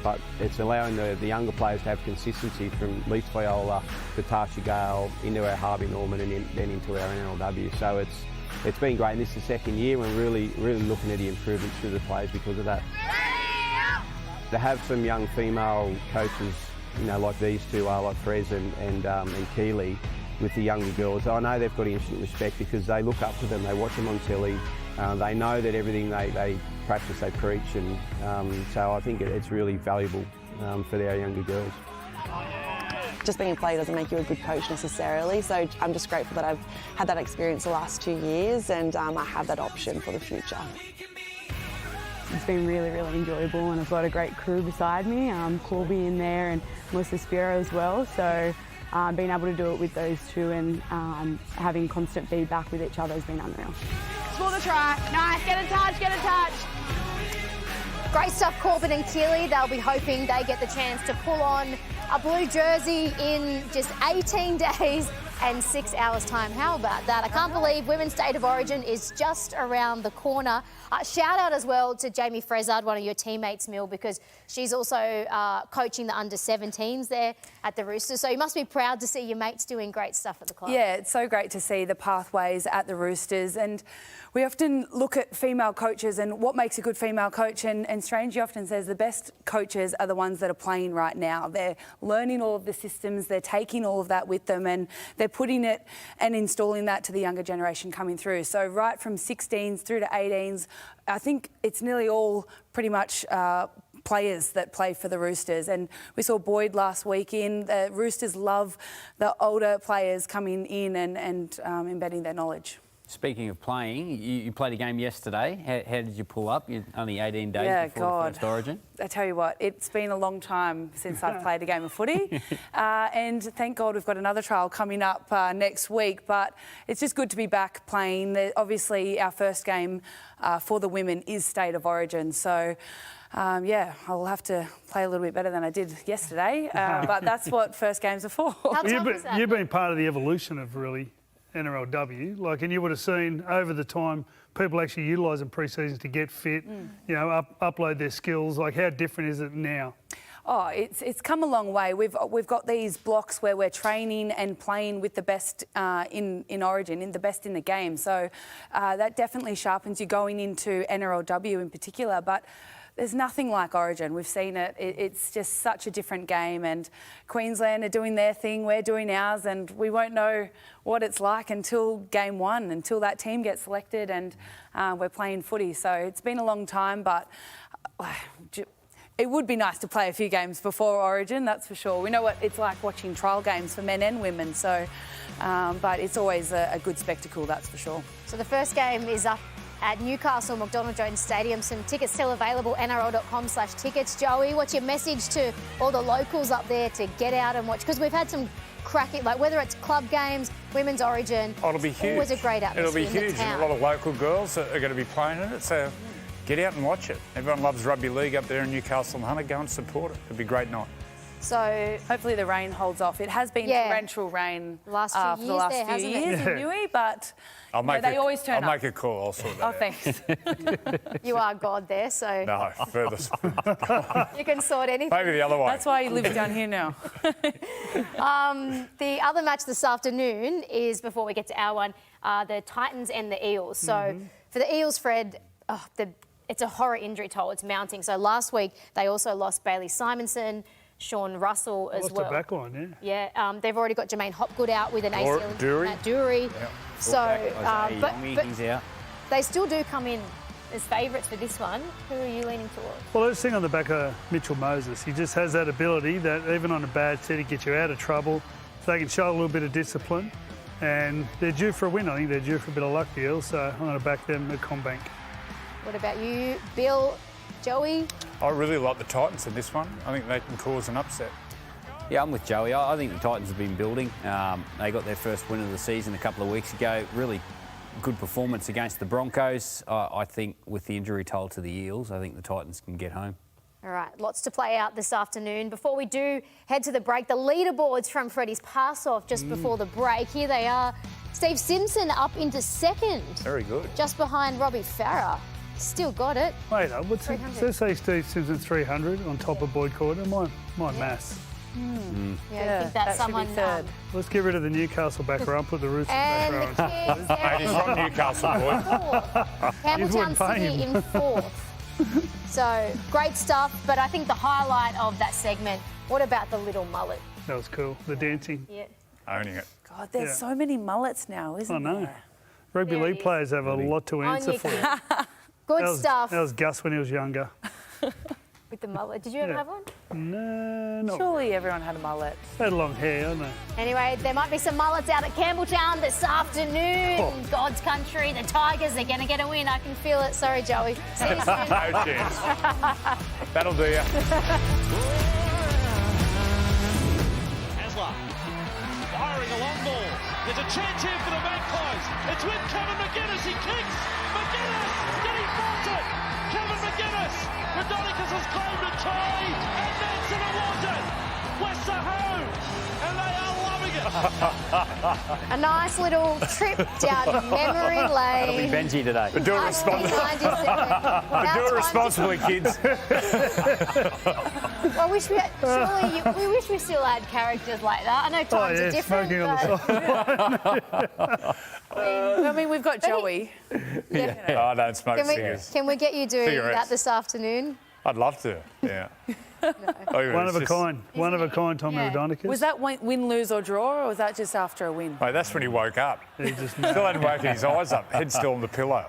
[SPEAKER 24] But it's allowing the younger players to have consistency from Leeds Viola to Tarsha Gale into our Harvey Norman and then into our NRLW. So it's been great, and this is the second year. We're really looking at the improvements through the players because of that. To have some young female coaches, you know, like these two are, like Frez and Keely, with the younger girls, I know they've got instant respect because they look up to them, they watch them on telly, they know that everything they practice, they preach, and so I think it's really valuable for our younger girls.
[SPEAKER 23] Just being a player doesn't make you a good coach necessarily, so I'm just grateful that I've had that experience the last 2 years, and I have that option for the future.
[SPEAKER 2] It's been really enjoyable, and I've got a great crew beside me, Corby in there and Melissa Spiro as well, so being able to do it with those two and having constant feedback with each other has been unreal.
[SPEAKER 22] Score the try. Nice. Get a touch. Get a touch.
[SPEAKER 6] Great stuff, Corbin and Keely. They'll be hoping they get the chance to pull on a blue jersey in just 18 days and 6 hours' time. How about that? I can't believe Women's State of Origin is just around the corner. Shout out as well to Jamie Frezard, one of your teammates, Mill, because she's also coaching the under-17s there at the Roosters. So you must be proud to see your mates doing great stuff at the club.
[SPEAKER 11] Yeah, it's so great to see the pathways at the Roosters. And we often look at female coaches and what makes a good female coach. And Strangey often says the best coaches are the ones that are playing right now. They're learning all of the systems, they're taking all of that with them, and they're putting it and installing that to the younger generation coming through. So right from 16s through to 18s, I think it's nearly all pretty much players that play for the Roosters. And we saw Boyd last week in. The Roosters love the older players coming in and embedding their knowledge.
[SPEAKER 8] Speaking of playing, you played a game yesterday. How did you pull up? You're only 18 days before the first Origin.
[SPEAKER 11] I tell you what, it's been a long time since I've played a game of footy. And thank God we've got another trial coming up next week. But it's just good to be back playing. Obviously, our first game for the women is State of Origin. So, yeah, I'll have to play a little bit better than I did yesterday. But that's what first games are for.
[SPEAKER 7] You've been part of the evolution of really NRLW, and you would have seen over the time people actually utilising pre-seasons to get fit, you know, upload their skills. Like, how different is it now?
[SPEAKER 11] Oh, it's come a long way. We've got these blocks where we're training and playing with the best in Origin, in the best in the game. So that definitely sharpens you going into NRLW in particular. But there's nothing like Origin. We've seen it. It's just such a different game, and Queensland are doing their thing, we're doing ours, and we won't know what it's like until game one, until that team gets selected and we're playing footy. So it's been a long time, but it would be nice to play a few games before Origin, that's for sure. We know what it's like watching trial games for men and women, so but it's always a good spectacle, that's for sure.
[SPEAKER 6] So the first game is up at Newcastle McDonald Jones Stadium. Some tickets still available, nrl.com/tickets. Joey, what's your message to all the locals up there to get out and watch? Because we've had some cracking, like whether it's club games, Women's Origin.
[SPEAKER 9] Oh, it'll be huge.
[SPEAKER 6] Always a great atmosphere.
[SPEAKER 9] It'll be huge, and a lot of local girls are going to be playing in it, so get out and watch it. Everyone loves rugby league up there in Newcastle and Hunter. Go and support it. It'll be a great night.
[SPEAKER 6] So
[SPEAKER 11] hopefully the rain holds off. It has been torrential rain
[SPEAKER 6] for the last few years
[SPEAKER 11] in Newey, but they always turn up.
[SPEAKER 9] I'll make a call. I'll sort that out.
[SPEAKER 11] Thanks.
[SPEAKER 6] You are God there, so
[SPEAKER 9] No, further.
[SPEAKER 6] you can sort anything.
[SPEAKER 9] Maybe the other way.
[SPEAKER 11] That's why you live down here now.
[SPEAKER 6] The other match this afternoon is, before we get to our one, the Titans and the Eels. So for the Eels, Fred, it's a horror injury toll. It's mounting. So last week they also lost Bailey Simonson, Sean Russell as well.
[SPEAKER 7] Lost a backline,
[SPEAKER 6] Yeah, they've already got Jermaine Hopgood out with an ACL. Matt Dury.
[SPEAKER 8] Yep.
[SPEAKER 6] So, but
[SPEAKER 8] he's out.
[SPEAKER 6] they still do come in as favourites for this one. Who are you leaning towards?
[SPEAKER 7] Well, let's sing on the back of Mitchell Moses. He just has that ability that even on a bad set, he gets you out of trouble. So they can show a little bit of discipline. And they're due for a win. I think they're due for a bit of luck, the Eels. So I'm going to back them at Combank.
[SPEAKER 6] What about you, Bill, Joey?
[SPEAKER 9] I really like the Titans in this one. I think they can cause an upset.
[SPEAKER 8] Yeah, I'm with Joey. I think the Titans have been building. They got their first win of the season a couple of weeks ago. Really good performance against the Broncos. I think with the injury toll to the Eels, I think the Titans can get home.
[SPEAKER 6] All right, lots to play out this afternoon. Before we do head to the break, the leaderboards from Freddy's pass-off just before the break. Here they are. Steve Simpson up into second.
[SPEAKER 9] Very good.
[SPEAKER 6] Just behind Robbie Farah. Still got it.
[SPEAKER 7] Wait, what's it? Does it say Steve Simpson 300 on top of Boyd Cordner? My maths.
[SPEAKER 6] Yeah, I think that's someone.
[SPEAKER 11] third.
[SPEAKER 7] Let's get rid of the Newcastle back row and put the Roosters back row.
[SPEAKER 6] And the Kings,
[SPEAKER 9] Mate, he's from Newcastle, boy.
[SPEAKER 6] Campbelltown City in fourth. So, great stuff. But I think the highlight of that segment, what about the little mullet?
[SPEAKER 7] That was cool. The dancing.
[SPEAKER 6] Yeah.
[SPEAKER 9] Owning it.
[SPEAKER 11] God, there's so many mullets now, isn't there?
[SPEAKER 7] I know. Rugby league players have a lot to answer for.
[SPEAKER 6] Good stuff.
[SPEAKER 7] That was Gus when he was younger.
[SPEAKER 6] With the mullet. Did you ever have one?
[SPEAKER 7] No, not
[SPEAKER 11] Surely everyone had a mullet.
[SPEAKER 7] They had long hair, don't they?
[SPEAKER 6] Anyway, there might be some mullets out at Campbelltown this afternoon.
[SPEAKER 7] Oh.
[SPEAKER 6] God's country, the Tigers are going to get a win. I can feel it. Sorry, Joey. See you soon.
[SPEAKER 9] No chance. That'll do ya.
[SPEAKER 3] Hasler firing a long ball. There's a chance here for the Magpies. It's with Kevin McGuinness. He kicks. McGuinness. Did he force it? Kevin McGuinness. Radonicus has claimed a try. And Manson awards it. West are home. And they are loving it.
[SPEAKER 6] A nice little trip down memory lane.
[SPEAKER 8] That'll be Benji today.
[SPEAKER 9] But do it responsibly, kids.
[SPEAKER 6] Well, we wish we still had characters like that. I know times are different.
[SPEAKER 7] Smoking on the
[SPEAKER 11] I mean, we've got Joey.
[SPEAKER 9] I don't smoke cigarettes.
[SPEAKER 6] Can we get you doing
[SPEAKER 9] Cigarettes.
[SPEAKER 6] that this afternoon?
[SPEAKER 9] I'd love to, yeah.
[SPEAKER 7] One of a kind. One of a kind, Tommy Radonicus.
[SPEAKER 11] Was that win, lose or draw, or was that just after a win?
[SPEAKER 9] Mate, that's when he woke up.
[SPEAKER 7] He just
[SPEAKER 9] Still hadn't woken his eyes up. Head still on the pillow.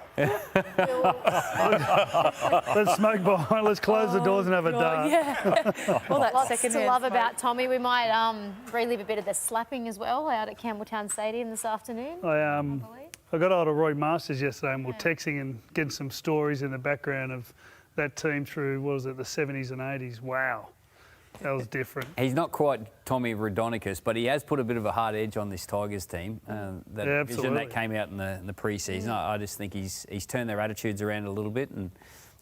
[SPEAKER 7] Let's smoke behind. Let's close the doors and have a dart.
[SPEAKER 11] Yeah. Well, that's
[SPEAKER 6] Lots
[SPEAKER 11] second
[SPEAKER 6] to love about Tommy. We might relive a bit of the slapping as well out at Campbelltown Stadium this afternoon.
[SPEAKER 7] I got hold of Roy Masters yesterday and we're texting and getting some stories in the background of that team through, what was it, the 70s and 80s. Wow. That was different.
[SPEAKER 8] He's not quite Tommy Radonicus, but he has put a bit of a hard edge on this Tigers team. That vision that came out in the pre-season. I just think he's turned their attitudes around a little bit and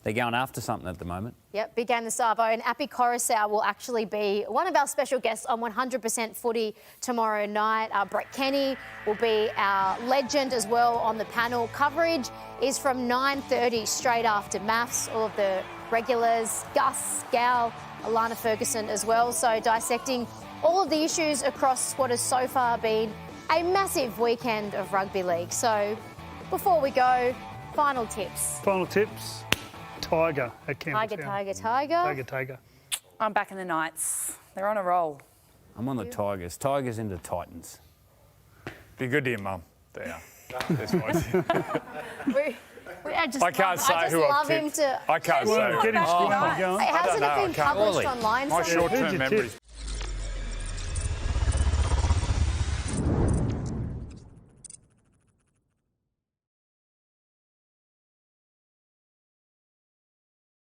[SPEAKER 8] they're going after something at the moment.
[SPEAKER 6] Yep, big game this afternoon. Appy Coruscant will actually be one of our special guests on 100% Footy tomorrow night. Brett Kenny will be our legend as well on the panel. Coverage is from 9:30 straight after maths. All of the regulars, Gus, Gal, Alana Ferguson as well. So dissecting all of the issues across what has so far been a massive weekend of rugby league. So before we go, final tips.
[SPEAKER 7] Final tips. Tiger at Campbelltown. Tiger.
[SPEAKER 11] I'm back in the Knights. They're on a roll.
[SPEAKER 8] I'm on the Tigers. Tigers into Titans.
[SPEAKER 9] Be good to your mum. There. That's my
[SPEAKER 6] I
[SPEAKER 9] can't say who I've tipped. I can't say.
[SPEAKER 7] Get him going.
[SPEAKER 6] Hasn't it been published online?
[SPEAKER 9] My short-term memories.